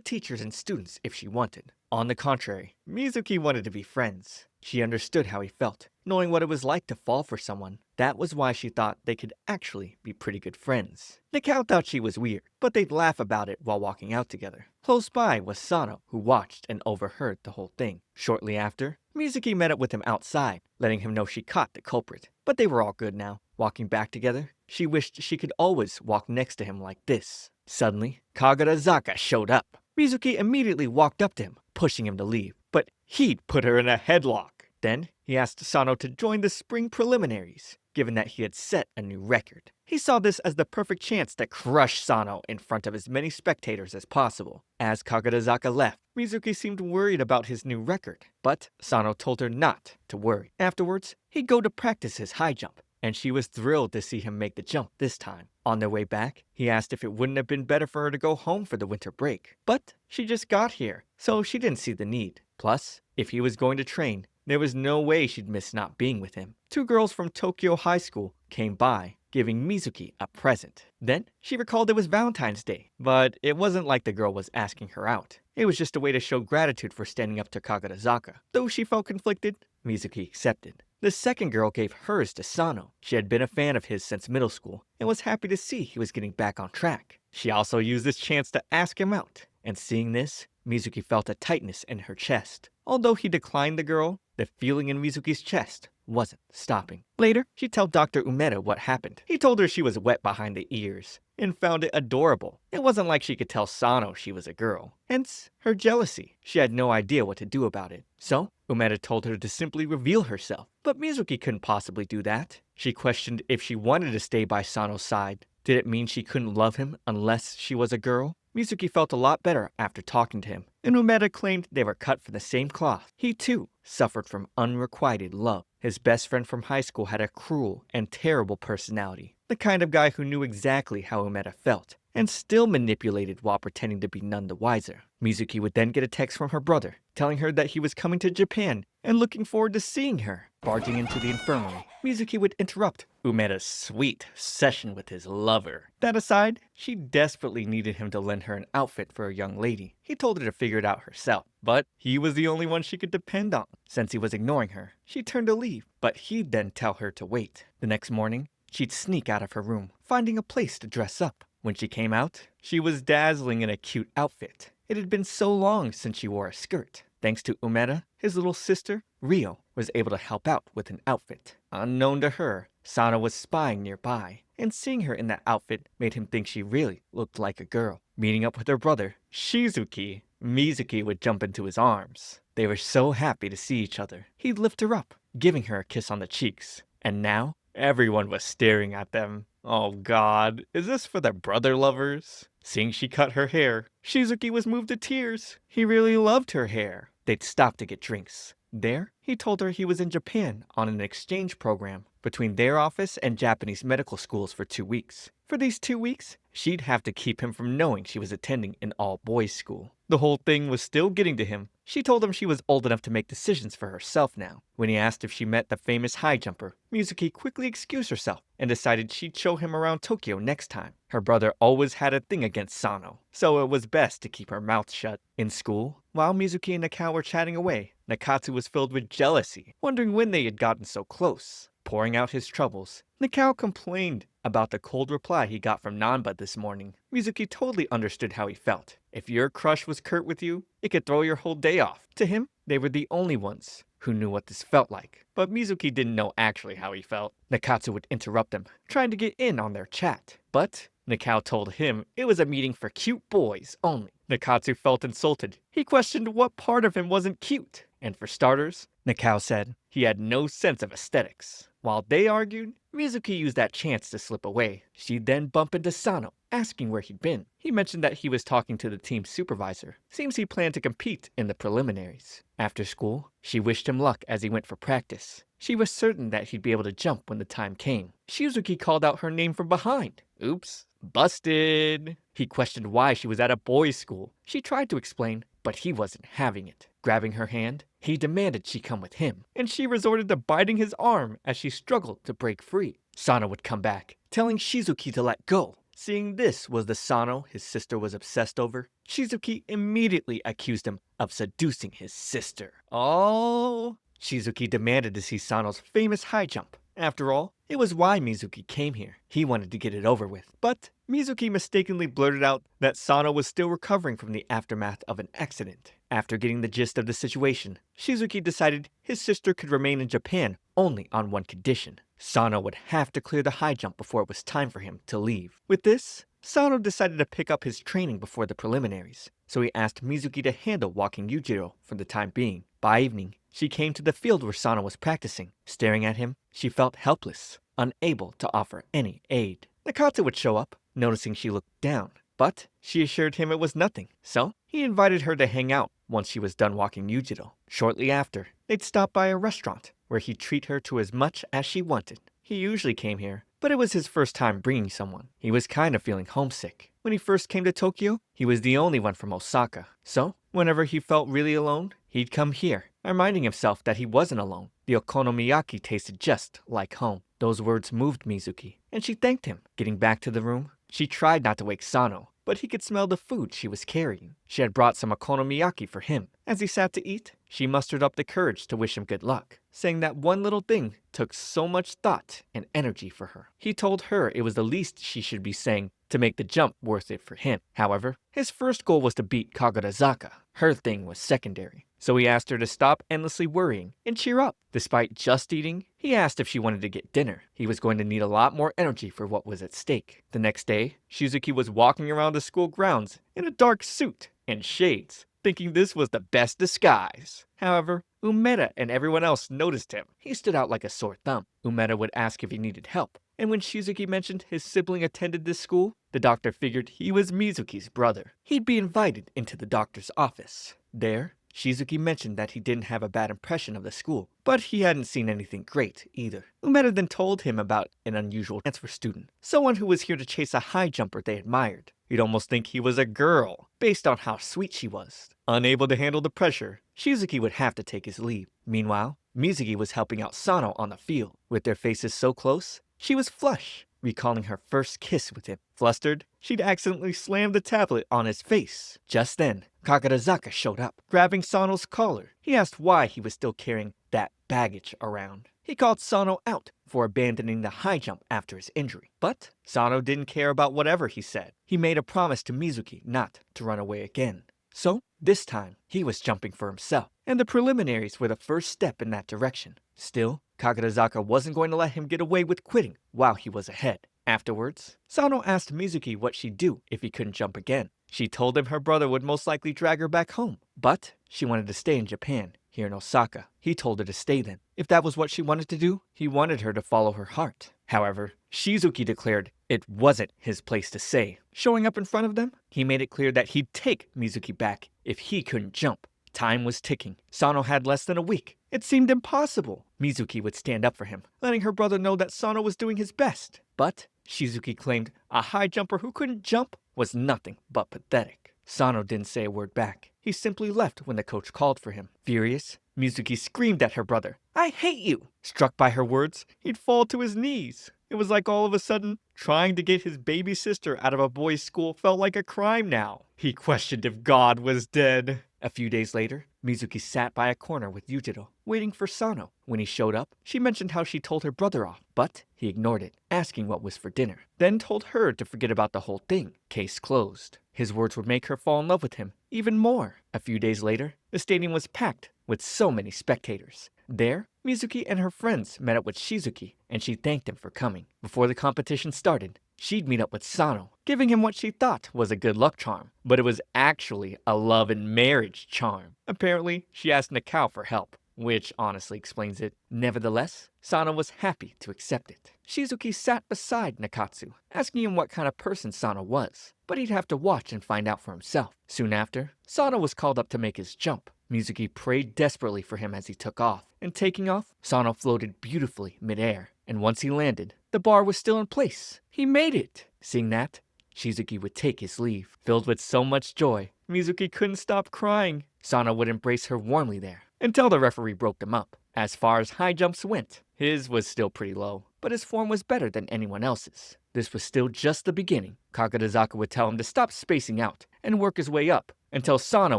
teachers and students if she wanted. On the contrary, Mizuki wanted to be friends. She understood how he felt, knowing what it was like to fall for someone. That was why she thought they could actually be pretty good friends. Nakao thought she was weird, but they'd laugh about it while walking out together. Close by was Sano, who watched and overheard the whole thing. Shortly after, Mizuki met up with him outside, letting him know she caught the culprit. But they were all good now. Walking back together, she wished she could always walk next to him like this. Suddenly, Kagarazaka showed up. Mizuki immediately walked up to him, pushing him to leave, but he'd put her in a headlock. Then, he asked Sano to join the spring preliminaries, given that he had set a new record. He saw this as the perfect chance to crush Sano in front of as many spectators as possible. As Kagarazaka left, Mizuki seemed worried about his new record, but Sano told her not to worry. Afterwards, he'd go to practice his high jump, and she was thrilled to see him make the jump this time. On their way back, he asked if it wouldn't have been better for her to go home for the winter break. But she just got here, so she didn't see the need. Plus, if he was going to train, there was no way she'd miss not being with him. Two girls from Tokyo High School came by, giving Mizuki a present. Then, she recalled it was Valentine's Day, but it wasn't like the girl was asking her out. It was just a way to show gratitude for standing up to Kagarazaka. Though she felt conflicted, Mizuki accepted. The second girl gave hers to Sano. She had been a fan of his since middle school and was happy to see he was getting back on track. She also used this chance to ask him out, and seeing this, Mizuki felt a tightness in her chest. Although he declined the girl, the feeling in Mizuki's chest wasn't stopping. Later, she told Dr. Umeda what happened. He told her she was wet behind the ears and found it adorable. It wasn't like she could tell Sano she was a girl. Hence, her jealousy. She had no idea what to do about it. So, Umeda told her to simply reveal herself. But Mizuki couldn't possibly do that. She questioned if she wanted to stay by Sano's side. Did it mean she couldn't love him unless she was a girl? Mizuki felt a lot better after talking to him, and Umeda claimed they were cut from the same cloth. He too suffered from unrequited love. His best friend from high school had a cruel and terrible personality, the kind of guy who knew exactly how Umeda felt, and still manipulated while pretending to be none the wiser. Mizuki would then get a text from her brother, telling her that he was coming to Japan and looking forward to seeing her. Barging into the infirmary, Mizuki would interrupt Umeda's sweet session with his lover. That aside, she desperately needed him to lend her an outfit for a young lady. He told her to figure it out herself, but he was the only one she could depend on. Since he was ignoring her, she turned to leave, but he'd then tell her to wait. The next morning, she'd sneak out of her room, finding a place to dress up. When she came out, she was dazzling in a cute outfit. It had been so long since she wore a skirt. Thanks to Umeda, his little sister, Rio, was able to help out with an outfit. Unknown to her, Sana was spying nearby, and seeing her in that outfit made him think she really looked like a girl. Meeting up with her brother, Shizuki, Mizuki would jump into his arms. They were so happy to see each other. He'd lift her up, giving her a kiss on the cheeks. And now, everyone was staring at them. Oh god, is this for the brother lovers? Seeing she cut her hair, Shizuki was moved to tears. He really loved her hair. They'd stop to get drinks. There, he told her he was in Japan on an exchange program between their office and Japanese medical schools for 2 weeks. For these 2 weeks, she'd have to keep him from knowing she was attending an all-boys school. The whole thing was still getting to him. She told him she was old enough to make decisions for herself now. When he asked if she met the famous high jumper, Mizuki quickly excused herself and decided she'd show him around Tokyo next time. Her brother always had a thing against Sano, so it was best to keep her mouth shut. In school, while Mizuki and Nakao were chatting away, Nakatsu was filled with jealousy, wondering when they had gotten so close. Pouring out his troubles, Nakao complained about the cold reply he got from Nanba this morning. Mizuki totally understood how he felt. If your crush was curt with you, it could throw your whole day off. To him, they were the only ones who knew what this felt like. But Mizuki didn't know actually how he felt. Nakatsu would interrupt them, trying to get in on their chat. But Nakao told him it was a meeting for cute boys only. Nakatsu felt insulted. He questioned what part of him wasn't cute. And for starters, Nakao said he had no sense of aesthetics. While they argued, Mizuki used that chance to slip away. She'd then bump into Sano, asking where he'd been. He mentioned that he was talking to the team supervisor. Seems he planned to compete in the preliminaries. After school, she wished him luck as he went for practice. She was certain that he'd be able to jump when the time came. Shizuki called out her name from behind. Oops, busted. He questioned why she was at a boys' school. She tried to explain, but he wasn't having it. Grabbing her hand, he demanded she come with him, and she resorted to biting his arm as she struggled to break free. Sano would come back, telling Shizuki to let go. Seeing this was the Sano his sister was obsessed over, Shizuki immediately accused him of seducing his sister. Oh! Shizuki demanded to see Sano's famous high jump. After all, it was why Mizuki came here. He wanted to get it over with. But Mizuki mistakenly blurted out that Sano was still recovering from the aftermath of an accident. After getting the gist of the situation, Shizuki decided his sister could remain in Japan only on one condition. Sano would have to clear the high jump before it was time for him to leave. With this, Sano decided to pick up his training before the preliminaries, so he asked Mizuki to handle walking Yujiro for the time being. By evening, she came to the field where Sano was practicing. Staring at him, she felt helpless, unable to offer any aid. Nakatsu would show up, noticing she looked down, but she assured him it was nothing, so he invited her to hang out once she was done walking Yujiro. Shortly after, they'd stop by a restaurant where he'd treat her to as much as she wanted. He usually came here, but it was his first time bringing someone. He was kind of feeling homesick. When he first came to Tokyo, he was the only one from Osaka. So, whenever he felt really alone, he'd come here, reminding himself that he wasn't alone. The okonomiyaki tasted just like home. Those words moved Mizuki, and she thanked him. Getting back to the room, she tried not to wake Sano, but he could smell the food she was carrying. She had brought some okonomiyaki for him. As he sat to eat, she mustered up the courage to wish him good luck, saying that one little thing took so much thought and energy for her. He told her it was the least she should be saying to make the jump worth it for him. However, his first goal was to beat Kagarazaka. Her thing was secondary. So he asked her to stop endlessly worrying and cheer up. Despite just eating, he asked if she wanted to get dinner. He was going to need a lot more energy for what was at stake. The next day, Shizuki was walking around the school grounds in a dark suit and shades, thinking this was the best disguise. However, Umeda and everyone else noticed him. He stood out like a sore thumb. Umeda would ask if he needed help, and when Shizuki mentioned his sibling attended this school, the doctor figured he was Mizuki's brother. He'd be invited into the doctor's office. There, Shizuki mentioned that he didn't have a bad impression of the school, but he hadn't seen anything great either. Umeda then told him about an unusual transfer student, someone who was here to chase a high jumper they admired. You'd almost think he was a girl, based on how sweet she was. Unable to handle the pressure, Shizuki would have to take his leave. Meanwhile, Mizuki was helping out Sano on the field. With their faces so close, she was flush, recalling her first kiss with him. Flustered, she'd accidentally slammed the tablet on his face. Just then, Kagarazaka showed up, grabbing Sano's collar. He asked why he was still carrying that baggage around. He called Sano out for abandoning the high jump after his injury. But Sano didn't care about whatever he said. He made a promise to Mizuki not to run away again. So, this time, he was jumping for himself, and the preliminaries were the first step in that direction. Still, Kagarazaka wasn't going to let him get away with quitting while he was ahead. Afterwards, Sano asked Mizuki what she'd do if he couldn't jump again. She told him her brother would most likely drag her back home, but she wanted to stay in Japan, here in Osaka. He told her to stay then. If that was what she wanted to do, he wanted her to follow her heart. However, Shizuki declared it wasn't his place to say. Showing up in front of them, he made it clear that he'd take Mizuki back if he couldn't jump. Time was ticking. Sano had less than a week. It seemed impossible Mizuki would stand up for him, letting her brother know that Sano was doing his best. But Shizuki claimed a high jumper who couldn't jump was nothing but pathetic. Sano didn't say a word back. He simply left when the coach called for him. Furious, Mizuki screamed at her brother, "I hate you!" Struck by her words, he'd fall to his knees. It was like all of a sudden, trying to get his baby sister out of a boys' school felt like a crime now. He questioned if God was dead. A few days later, Mizuki sat by a corner with Yujiro, waiting for Sano. When he showed up, she mentioned how she told her brother off, but he ignored it, asking what was for dinner. Then told her to forget about the whole thing. Case closed. His words would make her fall in love with him even more. A few days later, the stadium was packed with so many spectators. There, Mizuki and her friends met up with Shizuki, and she thanked him for coming. Before the competition started, she'd meet up with Sano, giving him what she thought was a good luck charm, but it was actually a love and marriage charm. Apparently, she asked Nakao for help, which honestly explains it. Nevertheless, Sano was happy to accept it. Shizuki sat beside Nakatsu, asking him what kind of person Sano was, but he'd have to watch and find out for himself. Soon after, Sano was called up to make his jump. Mizuki prayed desperately for him as he took off, and taking off, Sano floated beautifully midair, and once he landed, the bar was still in place. He made it! Seeing that, Shizuki would take his leave. Filled with so much joy, Mizuki couldn't stop crying. Sano would embrace her warmly there, until the referee broke them up. As far as high jumps went, his was still pretty low, but his form was better than anyone else's. This was still just the beginning. Kakurazaka would tell him to stop spacing out and work his way up until Sano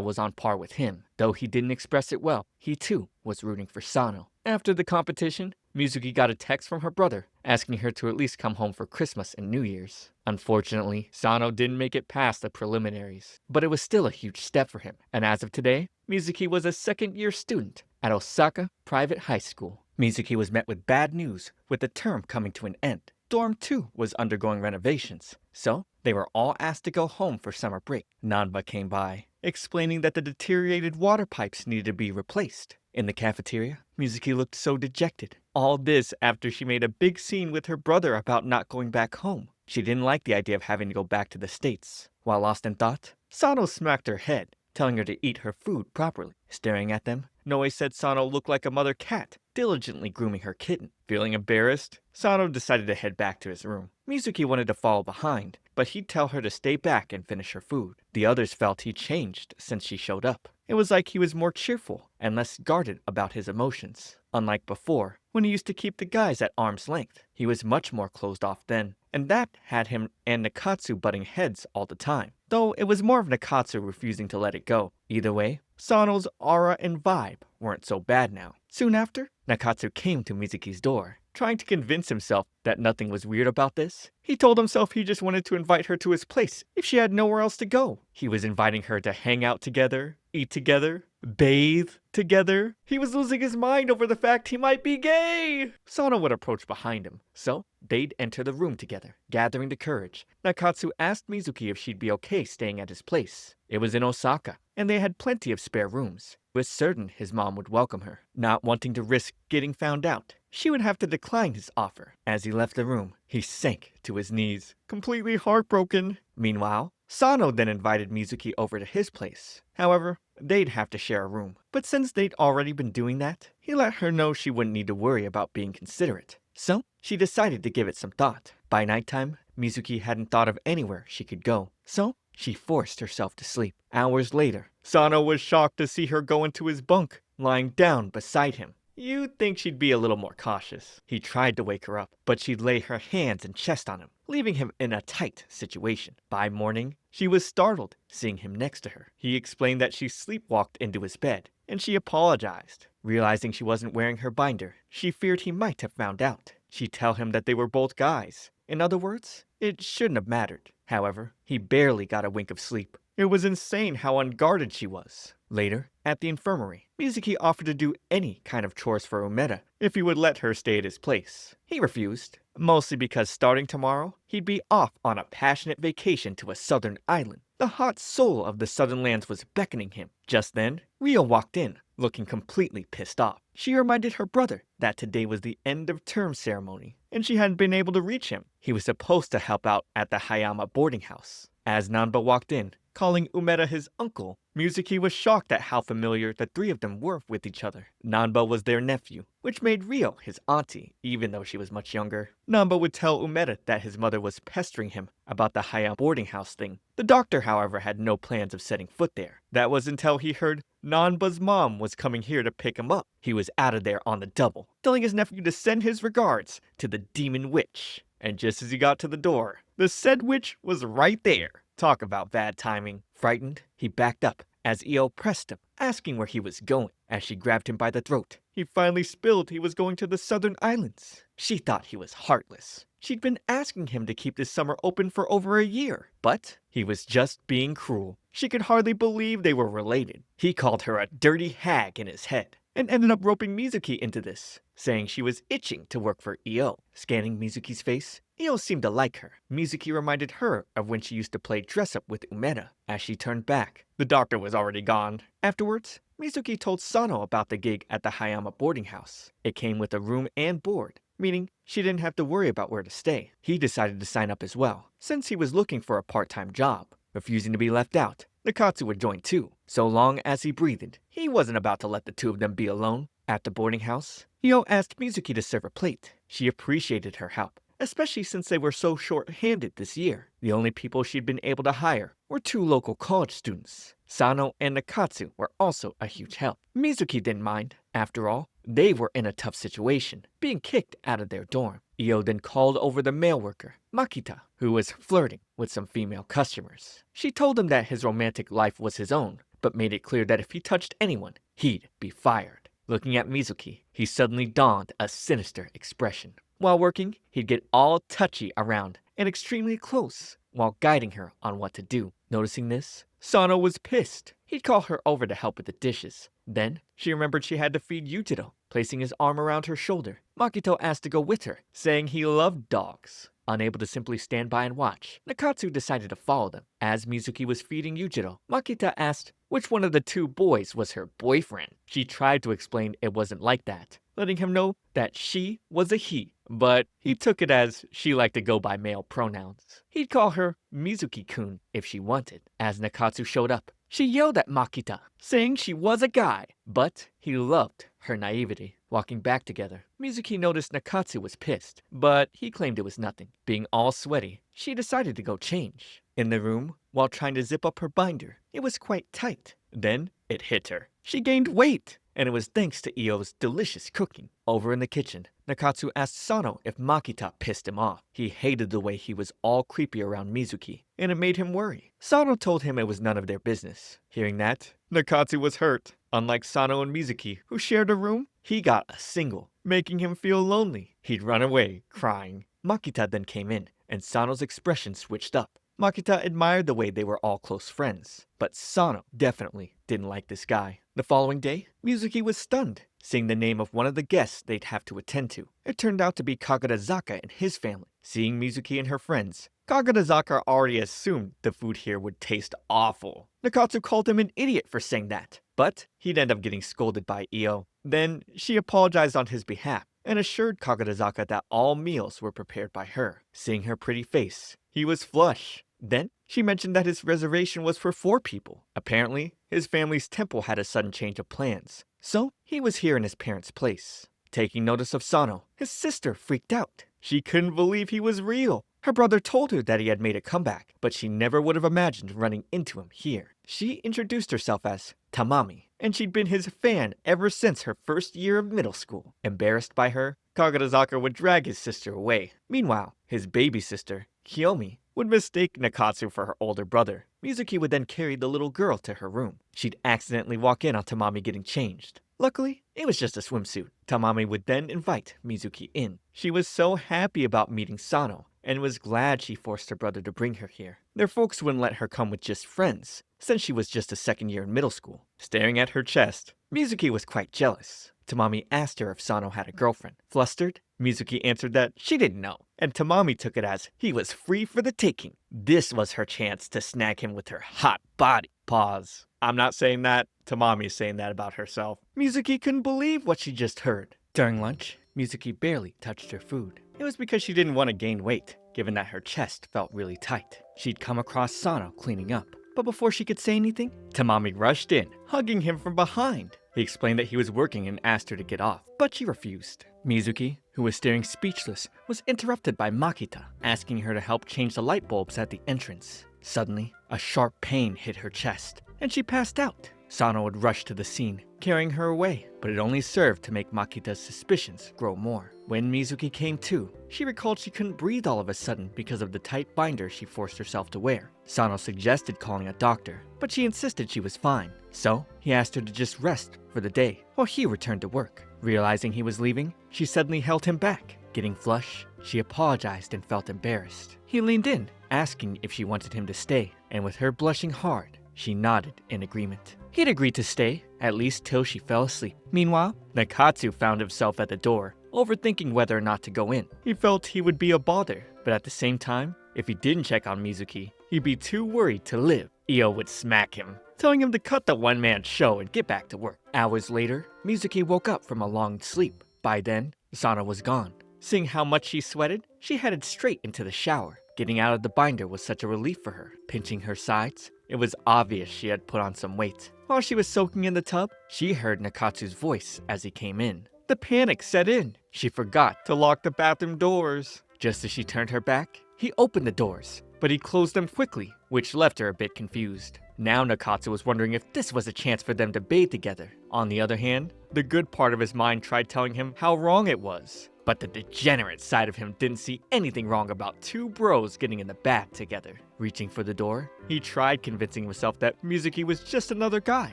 was on par with him. Though he didn't express it well, he too was rooting for Sano. After the competition, Mizuki got a text from her brother asking her to at least come home for Christmas and New Year's. Unfortunately, Sano didn't make it past the preliminaries, but it was still a huge step for him, and as of today, Mizuki was a second-year student at Osaka Private High School. Mizuki was met with bad news with the term coming to an end. Dorm 2 was undergoing renovations, so they were all asked to go home for summer break. Nanba came by, explaining that the deteriorated water pipes needed to be replaced. In the cafeteria, Mizuki looked so dejected. All this after she made a big scene with her brother about not going back home. She didn't like the idea of having to go back to the States. While lost in thought, Sano smacked her head, telling her to eat her food properly. Staring at them, Noe said Sano looked like a mother cat, diligently grooming her kitten. Feeling embarrassed, Sano decided to head back to his room. Mizuki wanted to follow behind, but he'd tell her to stay back and finish her food. The others felt he changed since she showed up. It was like he was more cheerful and less guarded about his emotions. Unlike before, when he used to keep the guys at arm's length, he was much more closed off then, and that had him and Nakatsu butting heads all the time. Though it was more of Nakatsu refusing to let it go. Either way, Sano's aura and vibe weren't so bad now. Soon after, Nakatsu came to Mizuki's door, trying to convince himself that nothing was weird about this. He told himself he just wanted to invite her to his place if she had nowhere else to go. He was inviting her to hang out together, eat together, bathe together. He was losing his mind over the fact he might be gay. Sano would approach behind him, so they'd enter the room together. Gathering the courage, Nakatsu asked Mizuki if she'd be okay staying at his place. It was in Osaka, and they had plenty of spare rooms. He was certain his mom would welcome her. Not wanting to risk getting found out, she would have to decline his offer. As he left the room, he sank to his knees, completely heartbroken. Meanwhile, Sano then invited Mizuki over to his place. However, they'd have to share a room. But since they'd already been doing that, he let her know she wouldn't need to worry about being considerate. So, she decided to give it some thought. By nighttime, Mizuki hadn't thought of anywhere she could go. So, she forced herself to sleep. Hours later, Sano was shocked to see her go into his bunk, lying down beside him. You'd think she'd be a little more cautious. He tried to wake her up, but she'd lay her hands and chest on him, leaving him in a tight situation. By morning, she was startled seeing him next to her. He explained that she sleepwalked into his bed, and she apologized. Realizing she wasn't wearing her binder, she feared he might have found out. She'd tell him that they were both guys. In other words, it shouldn't have mattered. However, he barely got a wink of sleep. It was insane how unguarded she was. Later, At the infirmary, Mizuki offered to do any kind of chores for Umeda if he would let her stay at his place. He refused, mostly because starting tomorrow, he'd be off on a passionate vacation to a southern island. The hot soul of the southern lands was beckoning him. Just then, Rio walked in, looking completely pissed off. She reminded her brother that today was the end of term ceremony, and she hadn't been able to reach him. He was supposed to help out at the Hayama boarding house. As Nanba walked in, calling Umeda his uncle, Mizuki was shocked at how familiar the three of them were with each other. Nanba was their nephew, which made Rio his auntie, even though she was much younger. Nanba would tell Umeda that his mother was pestering him about the Hayama boarding house thing. The doctor, however, had no plans of setting foot there. That was until he heard Nanba's mom was coming here to pick him up. He was out of there on the double, telling his nephew to send his regards to the demon witch. And just as he got to the door, the said witch was right there. Talk about bad timing. Frightened, he backed up as Io pressed him, asking where he was going. As she grabbed him by the throat, he finally spilled he was going to the southern islands. She thought he was heartless. She'd been asking him to keep this summer open for over a year, but he was just being cruel. She could hardly believe they were related. He called her a dirty hag in his head, and ended up roping Mizuki into this, saying she was itching to work for Io. Scanning Mizuki's face, Io seemed to like her. Mizuki reminded her of when she used to play dress-up with Umeda. As she turned back, the doctor was already gone. Afterwards, Mizuki told Sano about the gig at the Hayama boarding house. It came with a room and board, meaning she didn't have to worry about where to stay. He decided to sign up as well, since he was looking for a part-time job. Refusing to be left out, Nakatsu would join too. So long as he breathed, he wasn't about to let the two of them be alone. At the boarding house, Io asked Mizuki to serve a plate. She appreciated her help, especially since they were so short-handed this year. The only people she'd been able to hire were two local college students. Sano and Nakatsu were also a huge help. Mizuki didn't mind. After all, they were in a tough situation, being kicked out of their dorm. Io then called over the mail worker, Makita, who was flirting with some female customers. She told him that his romantic life was his own, but made it clear that if he touched anyone, he'd be fired. Looking at Mizuki, he suddenly donned a sinister expression. While working, he'd get all touchy around and extremely close while guiding her on what to do. Noticing this, Sano was pissed. He'd call her over to help with the dishes. Then, she remembered she had to feed Yujiro, placing his arm around her shoulder. Makito asked to go with her, saying he loved dogs. Unable to simply stand by and watch, Nakatsu decided to follow them. As Mizuki was feeding Yujiro, Makita asked which one of the two boys was her boyfriend. She tried to explain it wasn't like that, letting him know that she was a he, but he took it as she liked to go by male pronouns. He'd call her Mizuki-kun if she wanted. As Nakatsu showed up, she yelled at Makita, saying she was a guy, but he loved her naivety. Walking back together, Mizuki noticed Nakatsu was pissed, but he claimed it was nothing. Being all sweaty, she decided to go change. In the room, while trying to zip up her binder, it was quite tight. Then, it hit her. She gained weight, and it was thanks to Io's delicious cooking. Over in the kitchen, Nakatsu asked Sano if Makita pissed him off. He hated the way he was all creepy around Mizuki, and it made him worry. Sano told him it was none of their business. Hearing that, Nakatsu was hurt. Unlike Sano and Mizuki, who shared a room, he got a single, making him feel lonely. He'd run away, crying. Makita then came in, and Sano's expression switched up. Makita admired the way they were all close friends, but Sano definitely didn't like this guy. The following day, Mizuki was stunned, seeing the name of one of the guests they'd have to attend to. It turned out to be Kagarazaka and his family. Seeing Mizuki and her friends, Kagarazaka already assumed the food here would taste awful. Nakatsu called him an idiot for saying that, but he'd end up getting scolded by Io. Then she apologized on his behalf and assured Kagarazaka that all meals were prepared by her. Seeing her pretty face, he was flush. Then she mentioned that his reservation was for 4 people. Apparently, his family's temple had a sudden change of plans, so he was here in his parents' place. Taking notice of Sano, his sister freaked out. She couldn't believe he was real. Her brother told her that he had made a comeback, but she never would have imagined running into him here. She introduced herself as Tamami, and she'd been his fan ever since her first year of middle school. Embarrassed by her, Kagarazaka would drag his sister away. Meanwhile, his baby sister, Kiyomi, would mistake Nakatsu for her older brother. Mizuki would then carry the little girl to her room. She'd accidentally walk in on Tamami getting changed. Luckily, it was just a swimsuit. Tamami would then invite Mizuki in. She was so happy about meeting Sano, and was glad she forced her brother to bring her here. Their folks wouldn't let her come with just friends, since she was just a second year in middle school. Staring at her chest, Mizuki was quite jealous. Tamami asked her if Sano had a girlfriend. Flustered, Mizuki answered that she didn't know, and Tamami took it as he was free for the taking. This was her chance to snag him with her hot body. Pause. I'm not saying that. Tamami's saying that about herself. Mizuki couldn't believe what she just heard. During lunch, Mizuki barely touched her food. It was because she didn't want to gain weight, given that her chest felt really tight. She'd come across Sano cleaning up. But before she could say anything, Tamami rushed in, hugging him from behind. He explained that he was working and asked her to get off, but she refused. Mizuki, who was staring speechless, was interrupted by Makita, asking her to help change the light bulbs at the entrance. Suddenly, a sharp pain hit her chest, and she passed out. Sano would rush to the scene, carrying her away, but it only served to make Makita's suspicions grow more. When Mizuki came to, she recalled she couldn't breathe all of a sudden because of the tight binder she forced herself to wear. Sano suggested calling a doctor, but she insisted she was fine. So, he asked her to just rest for the day while he returned to work. Realizing he was leaving, she suddenly held him back. Getting flush, she apologized and felt embarrassed. He leaned in, asking if she wanted him to stay, and with her blushing hard, she nodded in agreement. He'd agreed to stay, at least till she fell asleep. Meanwhile, Nakatsu found himself at the door, overthinking whether or not to go in. He felt he would be a bother, but at the same time, if he didn't check on Mizuki, he'd be too worried to live. Io would smack him, telling him to cut the one-man show and get back to work. Hours later, Mizuki woke up from a long sleep. By then, Sano was gone. Seeing how much she sweated, she headed straight into the shower. Getting out of the binder was such a relief for her. Pinching her sides, it was obvious she had put on some weight. While she was soaking in the tub, she heard Nakatsu's voice as he came in. The panic set in. She forgot to lock the bathroom doors. Just as she turned her back, he opened the doors, but he closed them quickly, which left her a bit confused. Now Nakatsu was wondering if this was a chance for them to bathe together. On the other hand, the good part of his mind tried telling him how wrong it was. But the degenerate side of him didn't see anything wrong about two bros getting in the bath together. Reaching for the door, he tried convincing himself that Mizuki was just another guy.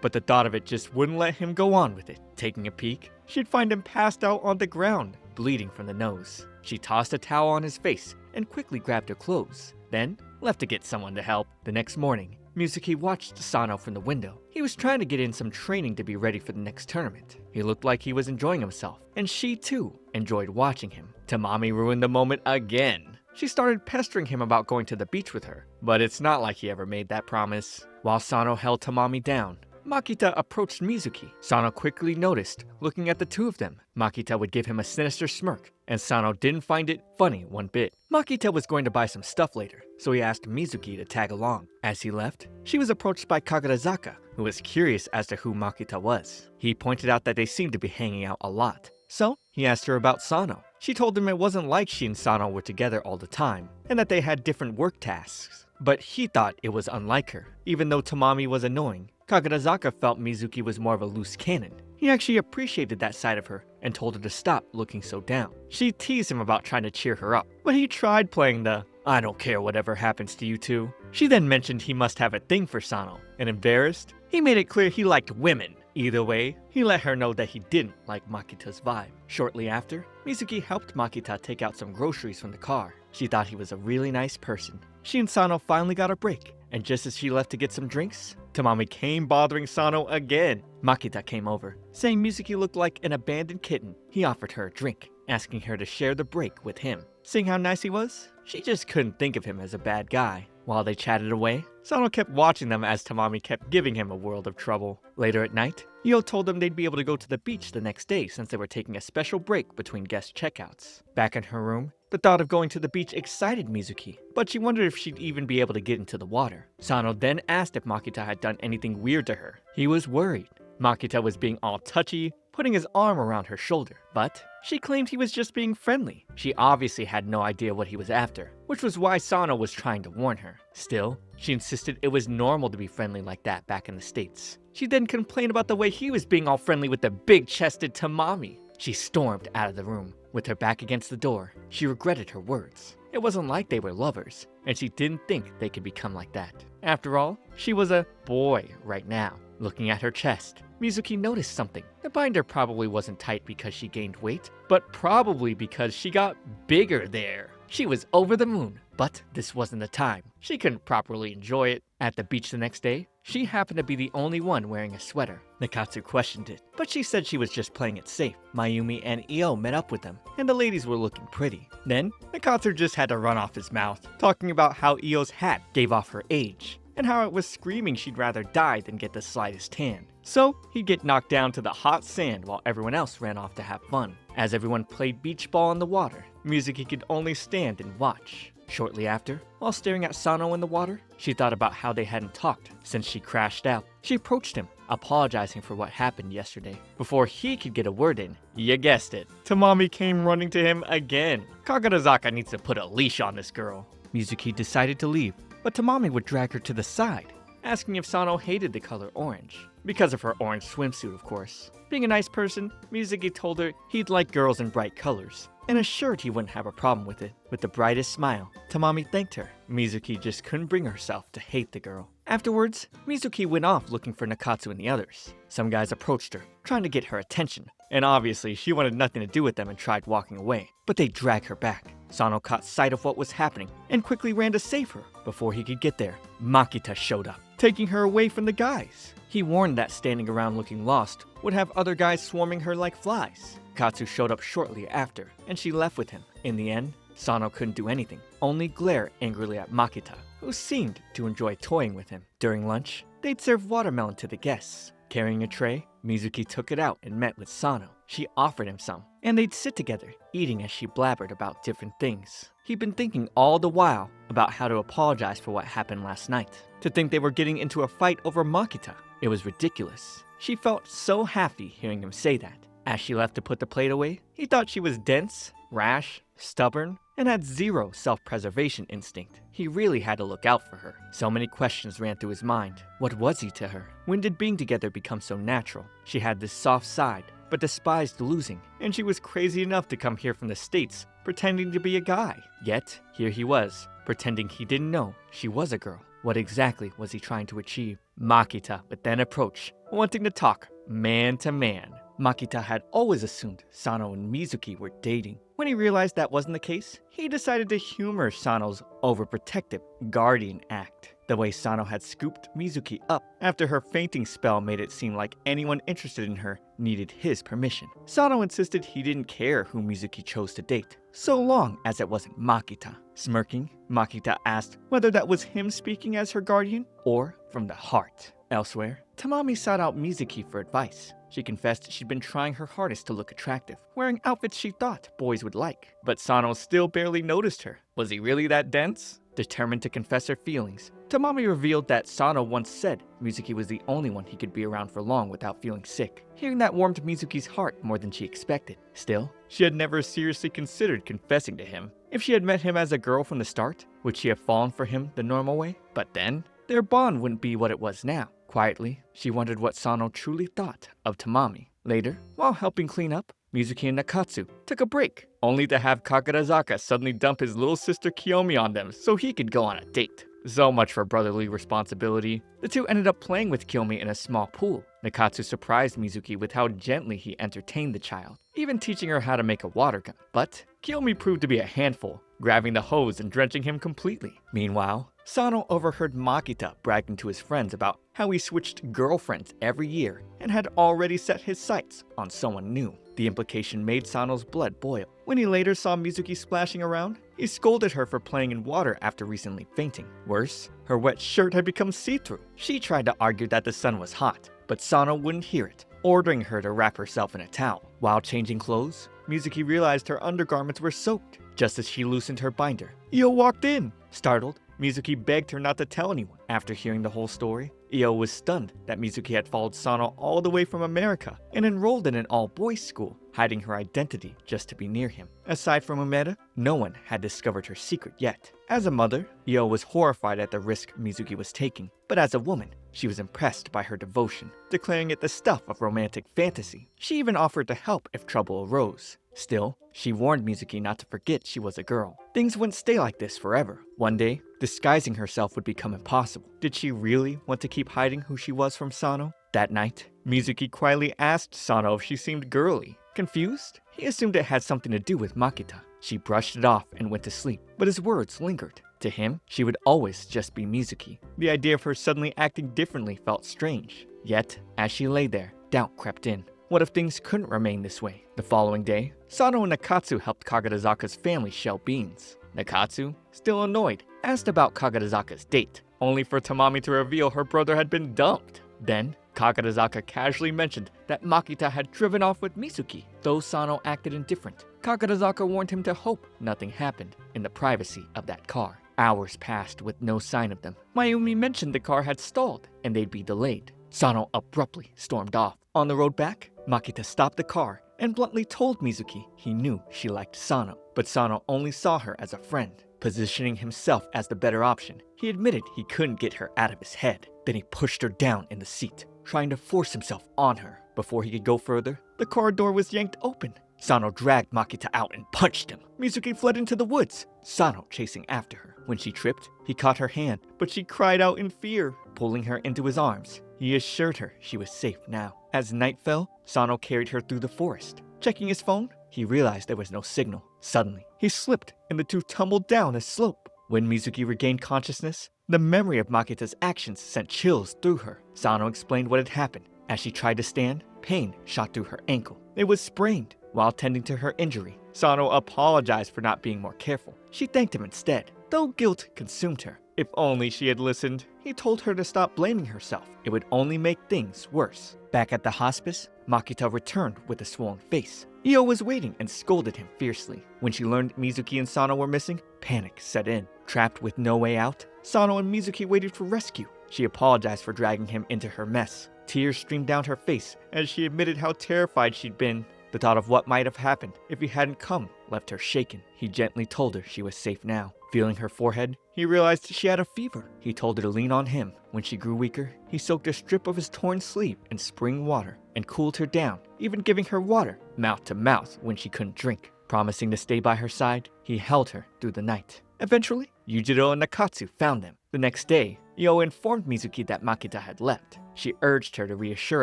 But the thought of it just wouldn't let him go on with it. Taking a peek, she'd find him passed out on the ground, bleeding from the nose. She tossed a towel on his face and quickly grabbed her clothes, then left to get someone to help. The next morning, Mizuki watched Sano from the window. He was trying to get in some training to be ready for the next tournament. He looked like he was enjoying himself, and she too enjoyed watching him. Tamami ruined the moment again. She started pestering him about going to the beach with her, but it's not like he ever made that promise. While Sano held Tamami down, Makita approached Mizuki. Sano quickly noticed, looking at the two of them. Makita would give him a sinister smirk, and Sano didn't find it funny one bit. Makita was going to buy some stuff later, so he asked Mizuki to tag along. As he left, she was approached by Kagarazaka, who was curious as to who Makita was. He pointed out that they seemed to be hanging out a lot, so he asked her about Sano. She told him it wasn't like she and Sano were together all the time, and that they had different work tasks. But he thought it was unlike her. Even though Tamami was annoying, Kagarazaka felt Mizuki was more of a loose cannon. He actually appreciated that side of her and told her to stop looking so down. She teased him about trying to cheer her up, but he tried playing the "I don't care whatever happens to you two." She then mentioned he must have a thing for Sano, and embarrassed, he made it clear he liked women. Either way, he let her know that he didn't like Makita's vibe. Shortly after, Mizuki helped Makita take out some groceries from the car. She thought he was a really nice person. She and Sano finally got a break, and just as she left to get some drinks, Tamami came bothering Sano again. Makita came over, saying Mizuki looked like an abandoned kitten. He offered her a drink, asking her to share the break with him. Seeing how nice he was, she just couldn't think of him as a bad guy. While they chatted away, Sano kept watching them as Tamami kept giving him a world of trouble. Later at night, Io told them they'd be able to go to the beach the next day since they were taking a special break between guest checkouts. Back in her room, the thought of going to the beach excited Mizuki, but she wondered if she'd even be able to get into the water. Sano then asked if Makita had done anything weird to her. He was worried. Makita was being all touchy, putting his arm around her shoulder, but she claimed he was just being friendly. She obviously had no idea what he was after, which was why Sano was trying to warn her. Still, she insisted it was normal to be friendly like that back in the States. She then complained about the way he was being all friendly with the big-chested Tamami. She stormed out of the room. With her back against the door, she regretted her words. It wasn't like they were lovers, and she didn't think they could become like that. After all, she was a boy right now. Looking at her chest, Mizuki noticed something. The binder probably wasn't tight because she gained weight, but probably because she got bigger there. She was over the moon, but this wasn't the time. She couldn't properly enjoy it. At the beach the next day, She happened to be the only one wearing a sweater. Nakatsu questioned it, but she said she was just playing it safe. Mayumi and Io met up with them, and the ladies were looking pretty. Then, Nakatsu just had to run off his mouth, talking about how Io's hat gave off her age, and how it was screaming she'd rather die than get the slightest tan. So, he'd get knocked down to the hot sand while everyone else ran off to have fun. As everyone played beach ball in the water, Mizuki could only stand and watch. Shortly after, while staring at Sano in the water, she thought about how they hadn't talked since she crashed out. She approached him, apologizing for what happened yesterday. Before he could get a word in, you guessed it, Tamami came running to him again. Kagarazaka needs to put a leash on this girl. Mizuki decided to leave, but Tamami would drag her to the side, asking if Sano hated the color orange. Because of her orange swimsuit, of course. Being a nice person, Mizuki told her he'd like girls in bright colors, and assured he wouldn't have a problem with it. With the brightest smile, Tamami thanked her. Mizuki just couldn't bring herself to hate the girl. Afterwards, Mizuki went off looking for Nakatsu and the others. Some guys approached her, trying to get her attention, and obviously she wanted nothing to do with them and tried walking away, but they dragged her back. Sano caught sight of what was happening and quickly ran to save her. Before he could get there, Makita showed up, taking her away from the guys. He warned that standing around looking lost would have other guys swarming her like flies. Katsu showed up shortly after, and she left with him. In the end, Sano couldn't do anything, only glare angrily at Makita, who seemed to enjoy toying with him. During lunch, they'd serve watermelon to the guests. Carrying a tray, Mizuki took it out and met with Sano. She offered him some, and they'd sit together, eating as she blabbered about different things. He'd been thinking all the while about how to apologize for what happened last night. To think they were getting into a fight over Makita, it was ridiculous. She felt so happy hearing him say that. As she left to put the plate away, he thought she was dense, rash, stubborn, and had zero self-preservation instinct. He really had to look out for her. So many questions ran through his mind. What was he to her? When did being together become so natural? She had this soft side, but despised losing, and she was crazy enough to come here from the States, pretending to be a guy. Yet, here he was, pretending he didn't know she was a girl. What exactly was he trying to achieve? Makita would then approach, wanting to talk man to man. Makita had always assumed Sano and Mizuki were dating. When he realized that wasn't the case, he decided to humor Sano's overprotective guardian act. The way Sano had scooped Mizuki up after her fainting spell made it seem like anyone interested in her needed his permission. Sano insisted he didn't care who Mizuki chose to date, so long as it wasn't Makita. Smirking, Makita asked whether that was him speaking as her guardian or from the heart. Elsewhere, Tamami sought out Mizuki for advice. She confessed she'd been trying her hardest to look attractive, wearing outfits she thought boys would like. But Sano still barely noticed her. Was he really that dense? Determined to confess her feelings, Tamami revealed that Sano once said Mizuki was the only one he could be around for long without feeling sick. Hearing that warmed Mizuki's heart more than she expected. Still, she had never seriously considered confessing to him. If she had met him as a girl from the start, would she have fallen for him the normal way? But then, their bond wouldn't be what it was now. Quietly, she wondered what Sano truly thought of Tamami. Later, while helping clean up, Mizuki and Nakatsu took a break, only to have Kagarazaka suddenly dump his little sister Kiyomi on them so he could go on a date. So much for brotherly responsibility. The two ended up playing with Kiyomi in a small pool. Nakatsu surprised Mizuki with how gently he entertained the child, even teaching her how to make a water gun. But Kiyomi proved to be a handful, grabbing the hose and drenching him completely. Meanwhile, Sano overheard Makita bragging to his friends about how he switched girlfriends every year and had already set his sights on someone new. The implication made Sano's blood boil. When he later saw Mizuki splashing around, he scolded her for playing in water after recently fainting. Worse, her wet shirt had become see-through. She tried to argue that the sun was hot, but Sano wouldn't hear it, ordering her to wrap herself in a towel. While changing clothes, Mizuki realized her undergarments were soaked. Just as she loosened her binder, Io walked in. Startled, Mizuki begged her not to tell anyone. After hearing the whole story, Io was stunned that Mizuki had followed Sano all the way from America and enrolled in an all-boys school, hiding her identity just to be near him. Aside from Umeda, no one had discovered her secret yet. As a mother, Io was horrified at the risk Mizuki was taking, but as a woman, she was impressed by her devotion, declaring it the stuff of romantic fantasy. She even offered to help if trouble arose. Still, she warned Mizuki not to forget she was a girl. Things wouldn't stay like this forever. One day, disguising herself would become impossible. Did she really want to keep hiding who she was from Sano? That night, Mizuki quietly asked Sano if she seemed girly. Confused, he assumed it had something to do with Makita. She brushed it off and went to sleep, but his words lingered. To him, she would always just be Mizuki. The idea of her suddenly acting differently felt strange. Yet, as she lay there, doubt crept in. What if things couldn't remain this way? The following day, Sano and Nakatsu helped Kagarizaka's family shell beans. Nakatsu, still annoyed, asked about Kagarizaka's date, only for Tamami to reveal her brother had been dumped. Then, Kagarizaka casually mentioned that Makita had driven off with Mizuki. Though Sano acted indifferent, Kagarizaka warned him to hope nothing happened in the privacy of that car. Hours passed with no sign of them. Mayumi mentioned the car had stalled and they'd be delayed. Sano abruptly stormed off. On the road back, Makita stopped the car and bluntly told Mizuki he knew she liked Sano, but Sano only saw her as a friend. Positioning himself as the better option, he admitted he couldn't get her out of his head. Then he pushed her down in the seat, trying to force himself on her. Before he could go further, the car door was yanked open. Sano dragged Makita out and punched him. Mizuki fled into the woods, Sano chasing after her. When she tripped, he caught her hand, but she cried out in fear, pulling her into his arms. He assured her she was safe now. As night fell, Sano carried her through the forest. Checking his phone, he realized there was no signal. Suddenly, he slipped and the two tumbled down a slope. When Mizuki regained consciousness, the memory of Makita's actions sent chills through her. Sano explained what had happened. As she tried to stand, pain shot through her ankle. It was sprained. While tending to her injury, Sano apologized for not being more careful. She thanked him instead, though guilt consumed her. If only she had listened. He told her to stop blaming herself. It would only make things worse. Back at the hospice, Makita returned with a swollen face. Io was waiting and scolded him fiercely. When she learned Mizuki and Sano were missing, panic set in. Trapped with no way out, Sano and Mizuki waited for rescue. She apologized for dragging him into her mess. Tears streamed down her face as she admitted how terrified she'd been. The thought of what might have happened if he hadn't come left her shaken. He gently told her she was safe now. Feeling her forehead, he realized she had a fever. He told her to lean on him. When she grew weaker, he soaked a strip of his torn sleeve in spring water and cooled her down, even giving her water, mouth to mouth, when she couldn't drink. Promising to stay by her side, he held her through the night. Eventually, Yujiro and Nakatsu found them. The next day, Io informed Mizuki that Makita had left. She urged her to reassure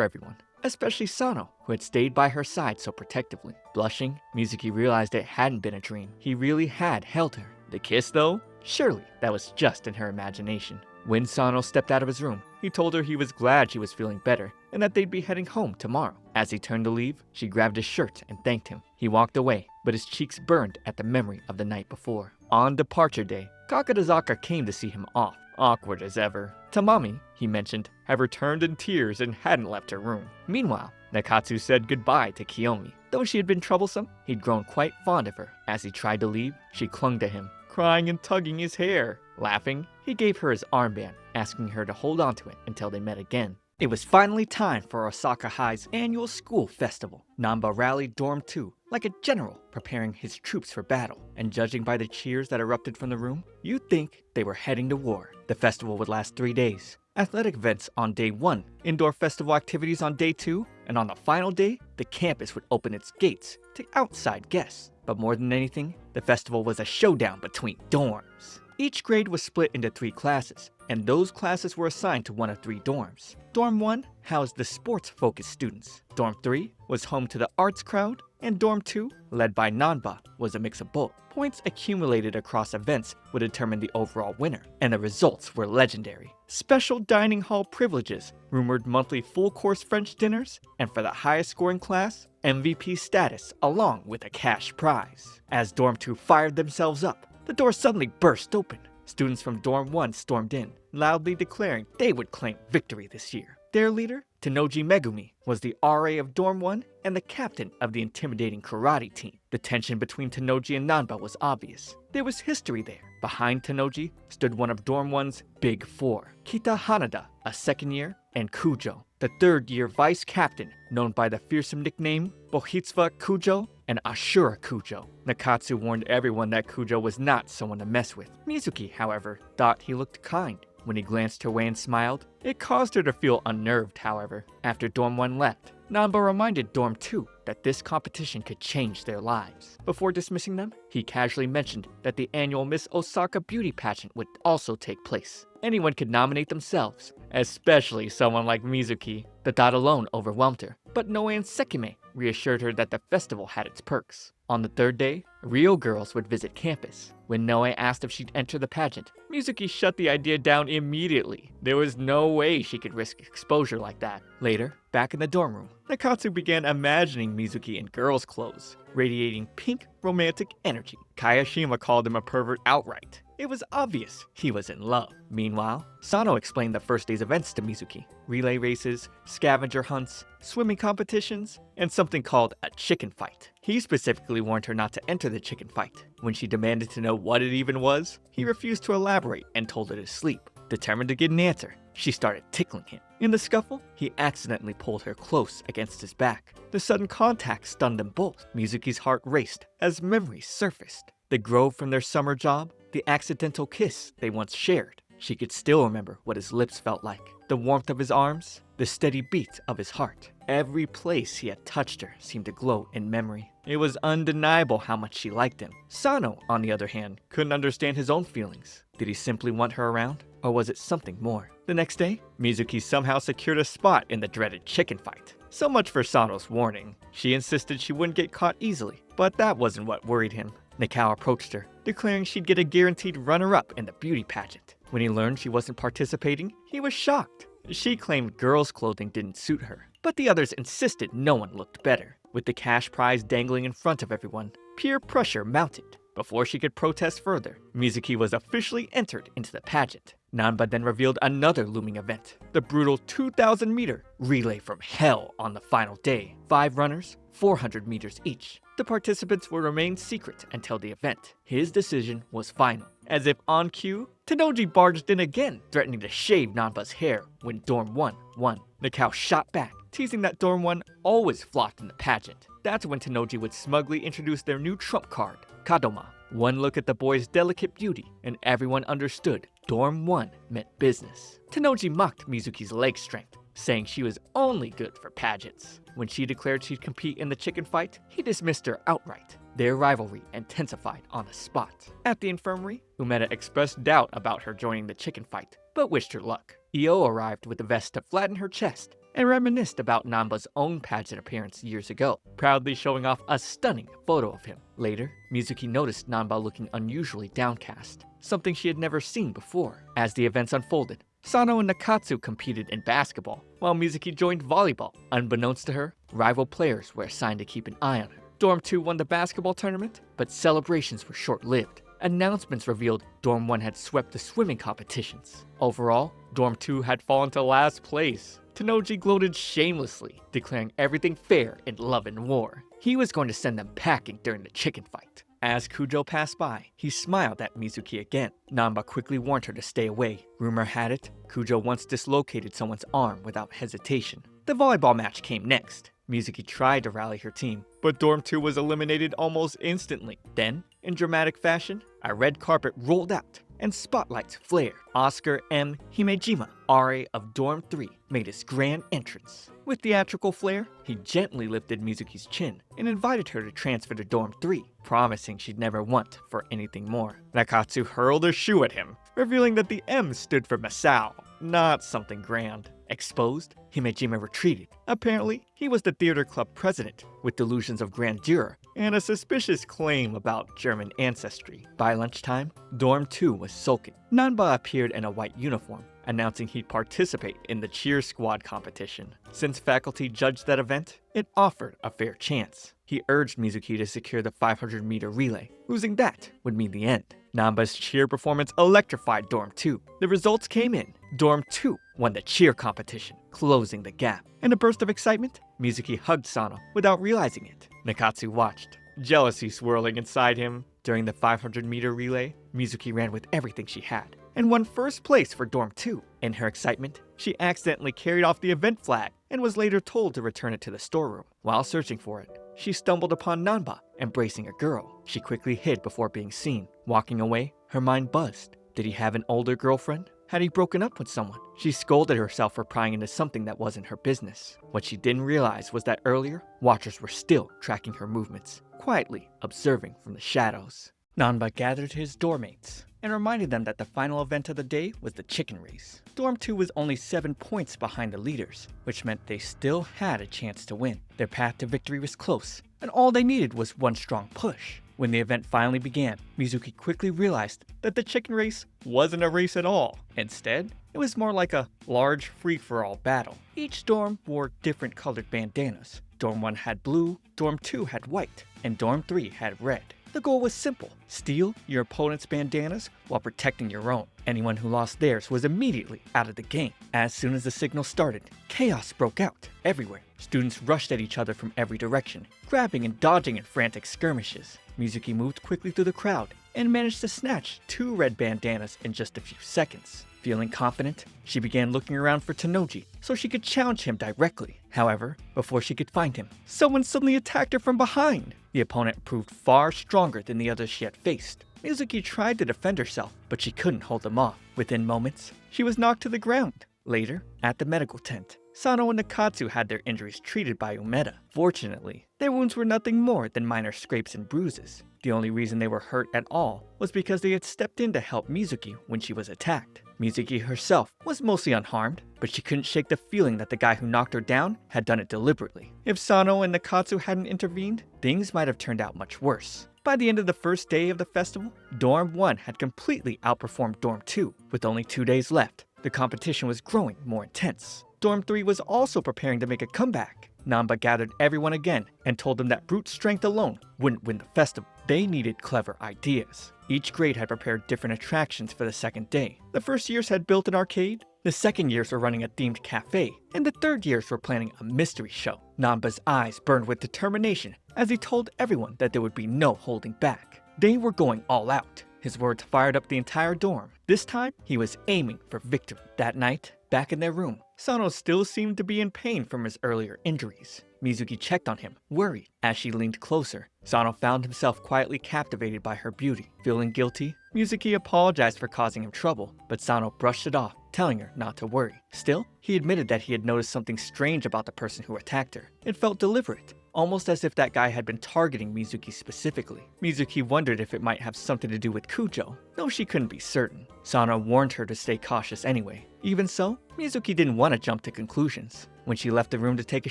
everyone, especially Sano, who had stayed by her side so protectively. Blushing, Mizuki realized it hadn't been a dream. He really had held her. The kiss, though? Surely that was just in her imagination. When Sano stepped out of his room, he told her he was glad she was feeling better and that they'd be heading home tomorrow. As he turned to leave, she grabbed his shirt and thanked him. He walked away, but his cheeks burned at the memory of the night before. On departure day, Kagarizaka came to see him off. Awkward as ever. Tamami, he mentioned, had returned in tears and hadn't left her room. Meanwhile, Nakatsu said goodbye to Kiyomi. Though she had been troublesome, he'd grown quite fond of her. As he tried to leave, she clung to him, crying and tugging his hair. Laughing, he gave her his armband, asking her to hold onto it until they met again. It was finally time for Osaka High's annual school festival. Namba rallied Dorm 2 like a general preparing his troops for battle, and judging by the cheers that erupted from the room, you'd think they were heading to war. The festival would last 3 days. Athletic events on day 1, indoor festival activities on day 2, and on the final day, the campus would open its gates to outside guests. But more than anything, the festival was a showdown between dorms. Each grade was split into 3 classes, and those classes were assigned to one of 3 dorms. Dorm 1 housed the sports-focused students. Dorm 3 was home to the arts crowd, and Dorm 2, led by Nanba, was a mix of both. Points accumulated across events would determine the overall winner, and the results were legendary. Special dining hall privileges, rumored monthly full-course French dinners, and for the highest scoring class, MVP status along with a cash prize. As Dorm 2 fired themselves up, the door suddenly burst open. Students from Dorm 1 stormed in, loudly declaring they would claim victory this year. Their leader, Tenoji Megumi, was the RA of Dorm 1 and the captain of the intimidating karate team. The tension between Tenoji and Nanba was obvious. There was history there. Behind Tenoji stood one of Dorm 1's Big Four, Kita Hanada, a second year, and Kujo, the third-year vice captain, known by the fearsome nickname Bohitsuva Kujo and Ashura Kujo. Nakatsu warned everyone that Kujo was not someone to mess with. Mizuki, however, thought he looked kind. When he glanced her way and smiled, it caused her to feel unnerved, however. After Dorm 1 left, Nanba reminded Dorm 2 that this competition could change their lives. Before dismissing them, he casually mentioned that the annual Miss Osaka beauty pageant would also take place. Anyone could nominate themselves, especially someone like Mizuki. The thought alone overwhelmed her, but Noe and Sekime reassured her that the festival had its perks. On the third day, real girls would visit campus. When Noe asked if she'd enter the pageant, Mizuki shut the idea down immediately. There was no way she could risk exposure like that. Later, back in the dorm room, Nakatsu began imagining Mizuki in girls' clothes, radiating pink romantic energy. Kayashima called him a pervert outright. It was obvious he was in love. Meanwhile, Sano explained the first day's events to Mizuki. Relay races, scavenger hunts, swimming competitions, and something called a chicken fight. He specifically warned her not to enter the chicken fight. When she demanded to know what it even was, he refused to elaborate and told her to sleep. Determined to get an answer, she started tickling him. In the scuffle, he accidentally pulled her close against his back. The sudden contact stunned them both. Mizuki's heart raced as memories surfaced. The grove from their summer job, the accidental kiss they once shared. She could still remember what his lips felt like, the warmth of his arms, the steady beat of his heart. Every place he had touched her seemed to glow in memory. It was undeniable how much she liked him. Sano, on the other hand, couldn't understand his own feelings. Did he simply want her around, or was it something more? The next day, Mizuki somehow secured a spot in the dreaded chicken fight. So much for Sano's warning. She insisted she wouldn't get caught easily, but that wasn't what worried him. Nikao approached her, declaring she'd get a guaranteed runner-up in the beauty pageant. When he learned she wasn't participating, he was shocked. She claimed girls' clothing didn't suit her, but the others insisted no one looked better. With the cash prize dangling in front of everyone, peer pressure mounted. Before she could protest further, Mizuki was officially entered into the pageant. Nanba then revealed another looming event, the brutal 2,000-meter relay from hell on the final day. 5 runners, 400 meters each. The participants will remain secret until the event. His decision was final. As if on cue, Tenoji barged in again, threatening to shave Nanba's hair when Dorm 1 won. Nikao shot back, teasing that Dorm 1 always flocked in the pageant. That's when Tenoji would smugly introduce their new trump card, Kadoma. One look at the boy's delicate beauty, and everyone understood Dorm 1 meant business. Tenoji mocked Mizuki's leg strength, saying she was only good for pageants. When she declared she'd compete in the chicken fight, he dismissed her outright. Their rivalry intensified on the spot. At the infirmary, Umeda expressed doubt about her joining the chicken fight, but wished her luck. Io arrived with a vest to flatten her chest, and reminisced about Nanba's own pageant appearance years ago, proudly showing off a stunning photo of him. Later, Mizuki noticed Nanba looking unusually downcast, something she had never seen before. As the events unfolded, Sano and Nakatsu competed in basketball, while Mizuki joined volleyball. Unbeknownst to her, rival players were assigned to keep an eye on her. Dorm 2 won the basketball tournament, but celebrations were short-lived. Announcements revealed Dorm 1 had swept the swimming competitions. Overall, Dorm 2 had fallen to last place. Tenoji gloated shamelessly, declaring everything fair in love and war. He was going to send them packing during the chicken fight. As Kujo passed by, he smiled at Mizuki again. Nanba quickly warned her to stay away. Rumor had it, Kujo once dislocated someone's arm without hesitation. The volleyball match came next. Mizuki tried to rally her team, but Dorm 2 was eliminated almost instantly. Then, in dramatic fashion, a red carpet rolled out, and spotlights flared. Oscar M. Himejima, RA of Dorm 3, made his grand entrance. With theatrical flair, he gently lifted Mizuki's chin and invited her to transfer to Dorm 3, promising she'd never want for anything more. Nakatsu hurled a shoe at him, revealing that the M stood for Masao, not something grand. Exposed, Himejima retreated. Apparently, he was the theater club president, with delusions of grandeur and a suspicious claim about German ancestry. By lunchtime, Dorm 2 was sulking. Nanba appeared in a white uniform, announcing he'd participate in the cheer squad competition. Since faculty judged that event, it offered a fair chance. He urged Mizuki to secure the 500-meter relay. Losing that would mean the end. Nanba's cheer performance electrified Dorm 2. The results came in. Dorm 2 won the cheer competition, closing the gap. In a burst of excitement, Mizuki hugged Sano without realizing it. Nakatsu watched, jealousy swirling inside him. During the 500-meter relay, Mizuki ran with everything she had and won first place for Dorm 2. In her excitement, she accidentally carried off the event flag and was later told to return it to the storeroom. While searching for it, she stumbled upon Nanba embracing a girl. She quickly hid before being seen. Walking away, her mind buzzed. Did he have an older girlfriend? Had he broken up with someone? She scolded herself for prying into something that wasn't her business. What she didn't realize was that earlier, watchers were still tracking her movements, quietly observing from the shadows. Nanba gathered his dormmates and reminded them that the final event of the day was the chicken race. Dorm 2 was only 7 points behind the leaders, which meant they still had a chance to win. Their path to victory was close, and all they needed was one strong push. When the event finally began, Mizuki quickly realized that the chicken race wasn't a race at all. Instead, it was more like a large free-for-all battle. Each dorm wore different colored bandanas. Dorm 1 had blue, Dorm 2 had white, and Dorm 3 had red. The goal was simple: steal your opponent's bandanas while protecting your own. Anyone who lost theirs was immediately out of the game. As soon as the signal started, chaos broke out everywhere. Students rushed at each other from every direction, grabbing and dodging in frantic skirmishes. Mizuki moved quickly through the crowd and managed to snatch 2 red bandanas in just a few seconds. Feeling confident, she began looking around for Tanoji so she could challenge him directly. However, before she could find him, someone suddenly attacked her from behind. The opponent proved far stronger than the others she had faced. Mizuki tried to defend herself, but she couldn't hold them off. Within moments, she was knocked to the ground. Later, at the medical tent, Sano and Nakatsu had their injuries treated by Umeda. Fortunately, their wounds were nothing more than minor scrapes and bruises. The only reason they were hurt at all was because they had stepped in to help Mizuki when she was attacked. Mizuki herself was mostly unharmed, but she couldn't shake the feeling that the guy who knocked her down had done it deliberately. If Sano and Nakatsu hadn't intervened, things might have turned out much worse. By the end of the first day of the festival, Dorm 1 had completely outperformed Dorm 2. With only 2 days left, the competition was growing more intense. Dorm 3 was also preparing to make a comeback. Namba gathered everyone again and told them that brute strength alone wouldn't win the festival. They needed clever ideas. Each grade had prepared different attractions for the second day. The first years had built an arcade, the second years were running a themed cafe, and the third years were planning a mystery show. Namba's eyes burned with determination as he told everyone that there would be no holding back. They were going all out. His words fired up the entire dorm. This time, he was aiming for victory. That night, back in their room, Sano still seemed to be in pain from his earlier injuries. Mizuki checked on him, worried. As she leaned closer, Sano found himself quietly captivated by her beauty. Feeling guilty, Mizuki apologized for causing him trouble, but Sano brushed it off, telling her not to worry. Still, he admitted that he had noticed something strange about the person who attacked her. It felt deliberate, almost as if that guy had been targeting Mizuki specifically. Mizuki wondered if it might have something to do with Kujo, though she couldn't be certain. Sano warned her to stay cautious anyway. Even so, Mizuki didn't want to jump to conclusions. When she left the room to take a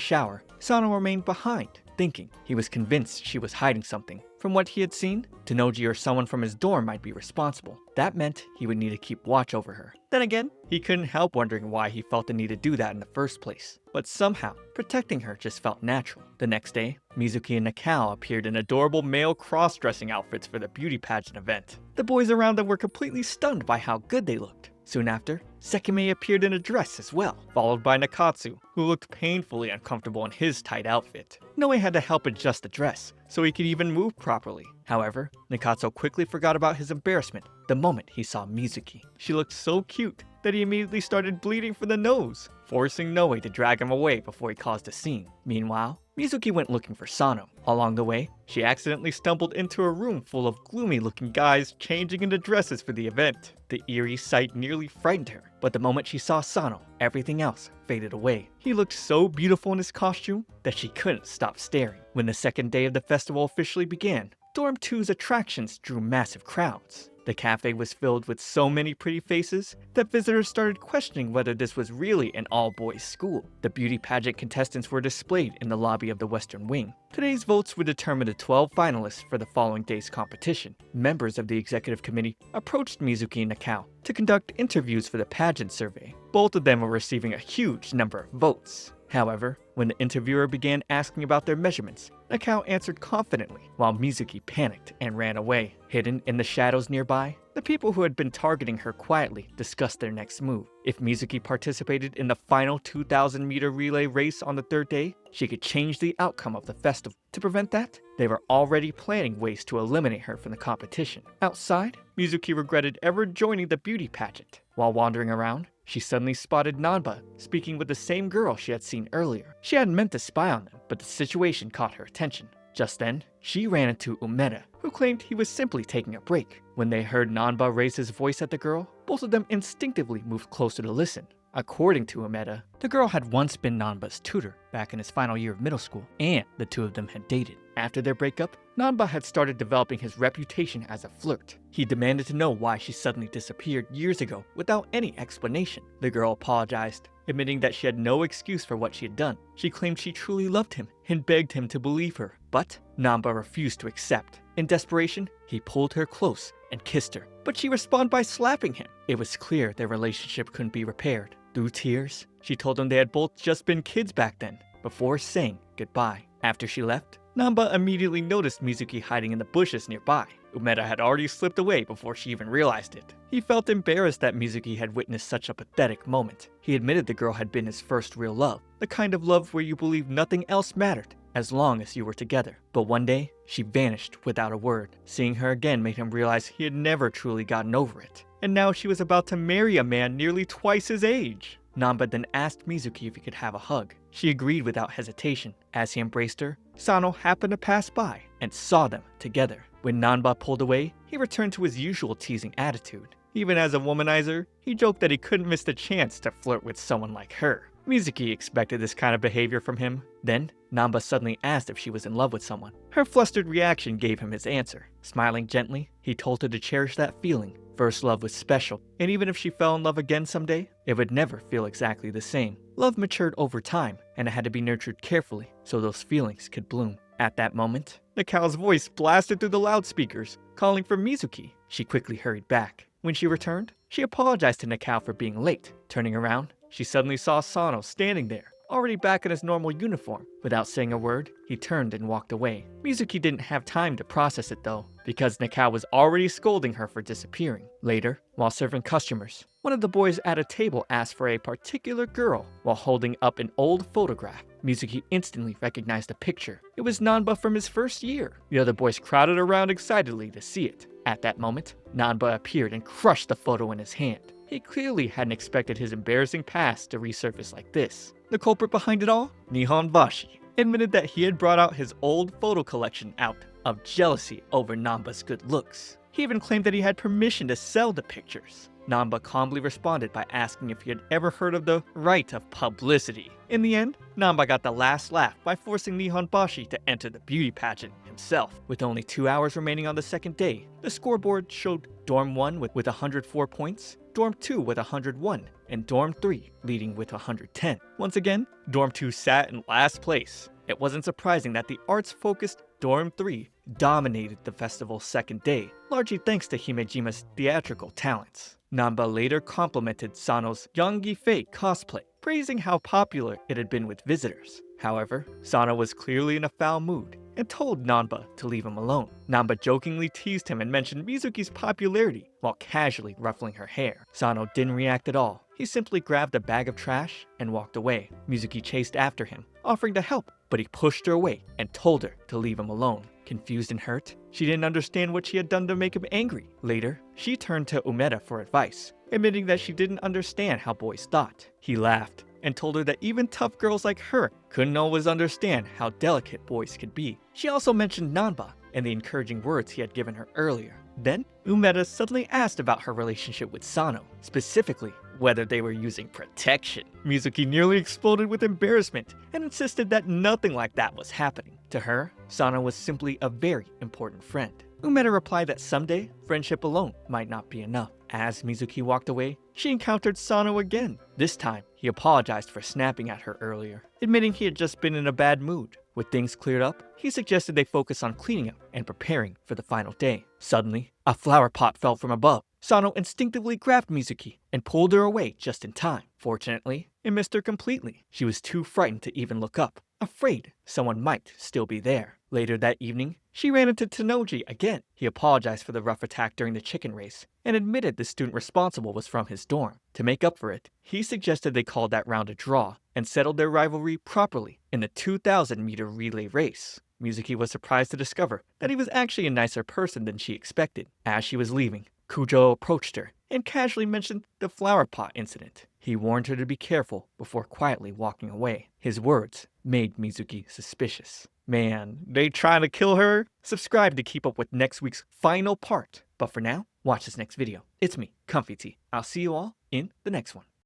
shower, Sano remained behind, thinking. He was convinced she was hiding something. From what he had seen, Tanoji or someone from his dorm might be responsible. That meant he would need to keep watch over her. Then again, he couldn't help wondering why he felt the need to do that in the first place. But somehow, protecting her just felt natural. The next day, Mizuki and Nakao appeared in adorable male cross-dressing outfits for the beauty pageant event. The boys around them were completely stunned by how good they looked. Soon after, Sekime appeared in a dress as well, followed by Nakatsu, who looked painfully uncomfortable in his tight outfit. Noe had to help adjust the dress, so he could even move properly. However, Nakatsu quickly forgot about his embarrassment the moment he saw Mizuki. She looked so cute that he immediately started bleeding from the nose, forcing Noe to drag him away before he caused a scene. Meanwhile, Mizuki went looking for Sano. Along the way, she accidentally stumbled into a room full of gloomy-looking guys changing into dresses for the event. The eerie sight nearly frightened her, but the moment she saw Sano, everything else faded away. He looked so beautiful in his costume that she couldn't stop staring. When the second day of the festival officially began, Dorm 2's attractions drew massive crowds. The cafe was filled with so many pretty faces that visitors started questioning whether this was really an all-boys school. The beauty pageant contestants were displayed in the lobby of the Western Wing. Today's votes would determine the 12 finalists for the following day's competition. Members of the executive committee approached Mizuki and Nakao to conduct interviews for the pageant survey. Both of them were receiving a huge number of votes. However, when the interviewer began asking about their measurements, Nakao answered confidently, while Mizuki panicked and ran away. Hidden in the shadows nearby, the people who had been targeting her quietly discussed their next move. If Mizuki participated in the final 2,000-meter relay race on the third day, she could change the outcome of the festival. To prevent that, they were already planning ways to eliminate her from the competition. Outside, Mizuki regretted ever joining the beauty pageant. While wandering around, she suddenly spotted Nanba speaking with the same girl she had seen earlier. She hadn't meant to spy on them, but the situation caught her attention. Just then, she ran into Umeda, who claimed he was simply taking a break. When they heard Nanba raise his voice at the girl, both of them instinctively moved closer to listen. According to Umeda, the girl had once been Nanba's tutor back in his final year of middle school, and the two of them had dated. After their breakup, Nanba had started developing his reputation as a flirt. He demanded to know why she suddenly disappeared years ago without any explanation. The girl apologized, admitting that she had no excuse for what she had done. She claimed she truly loved him and begged him to believe her, but Nanba refused to accept. In desperation, he pulled her close and kissed her, but she responded by slapping him. It was clear their relationship couldn't be repaired. Through tears, she told him they had both just been kids back then, before saying goodbye. After she left, Namba immediately noticed Mizuki hiding in the bushes nearby. Umeda had already slipped away before she even realized it. He felt embarrassed that Mizuki had witnessed such a pathetic moment. He admitted the girl had been his first real love, the kind of love where you believe nothing else mattered, as long as you were together. But one day, she vanished without a word. Seeing her again made him realize he had never truly gotten over it. And now she was about to marry a man nearly twice his age. Namba then asked Mizuki if he could have a hug. She agreed without hesitation. As he embraced her, Sano happened to pass by and saw them together. When Namba pulled away, he returned to his usual teasing attitude. Even as a womanizer, he joked that he couldn't miss the chance to flirt with someone like her. Mizuki expected this kind of behavior from him. Then, Namba suddenly asked if she was in love with someone. Her flustered reaction gave him his answer. Smiling gently, he told her to cherish that feeling. First love was special, and even if she fell in love again someday, it would never feel exactly the same. Love matured over time, and it had to be nurtured carefully so those feelings could bloom. At that moment, Nakao's voice blasted through the loudspeakers, calling for Mizuki. She quickly hurried back. When she returned, she apologized to Nakao for being late. Turning around, she suddenly saw Sano standing there, already back in his normal uniform. Without saying a word, he turned and walked away. Mizuki didn't have time to process it though, because Nakao was already scolding her for disappearing. Later, while serving customers, one of the boys at a table asked for a particular girl while holding up an old photograph. Mizuki instantly recognized the picture. It was Nanba from his first year. The other boys crowded around excitedly to see it. At that moment, Nanba appeared and crushed the photo in his hand. He clearly hadn't expected his embarrassing past to resurface like this. The culprit behind it all, Nihon Bashi, admitted that he had brought out his old photo collection out of jealousy over Nanba's good looks. He even claimed that he had permission to sell the pictures. Nanba calmly responded by asking if he had ever heard of the right of publicity. In the end, Nanba got the last laugh by forcing Nihon Bashi to enter the beauty pageant himself. With only 2 hours remaining on the second day, the scoreboard showed Dorm 1 with 104 points, Dorm 2 with 101, and Dorm 3 leading with 110. Once again, Dorm 2 sat in last place. It wasn't surprising that the arts-focused Dorm 3 dominated the festival's second day, largely thanks to Himejima's theatrical talents. Nanba later complimented Sano's Yangi Fei cosplay, praising how popular it had been with visitors. However, Sano was clearly in a foul mood and told Nanba to leave him alone. Nanba jokingly teased him and mentioned Mizuki's popularity while casually ruffling her hair. Sano didn't react at all. He simply grabbed a bag of trash and walked away. Mizuki chased after him, offering to help, but he pushed her away and told her to leave him alone. Confused and hurt, she didn't understand what she had done to make him angry. Later, she turned to Umeda for advice, admitting that she didn't understand how boys thought. He laughed and told her that even tough girls like her couldn't always understand how delicate boys could be. She also mentioned Nanba and the encouraging words he had given her earlier. Then, Umeda suddenly asked about her relationship with Sano, specifically whether they were using protection. Mizuki nearly exploded with embarrassment and insisted that nothing like that was happening. To her, Sano was simply a very important friend. Umeda replied that someday, friendship alone might not be enough. As Mizuki walked away, she encountered Sano again. This time, he apologized for snapping at her earlier, admitting he had just been in a bad mood. With things cleared up, he suggested they focus on cleaning up and preparing for the final day. Suddenly, a flower pot fell from above. Sano instinctively grabbed Mizuki and pulled her away just in time. Fortunately, it missed her completely. She was too frightened to even look up, afraid someone might still be there. Later that evening, she ran into Tenoji again. He apologized for the rough attack during the chicken race and admitted the student responsible was from his dorm. To make up for it, he suggested they call that round a draw and settled their rivalry properly in the 2,000-meter relay race. Mizuki was surprised to discover that he was actually a nicer person than she expected. As she was leaving, Kujo approached her and casually mentioned the flower pot incident. He warned her to be careful before quietly walking away. His words made Mizuki suspicious. Man, they trying to kill her? Subscribe to keep up with next week's final part. But for now, watch this next video. It's me, ComfyTea. I'll see you all in the next one.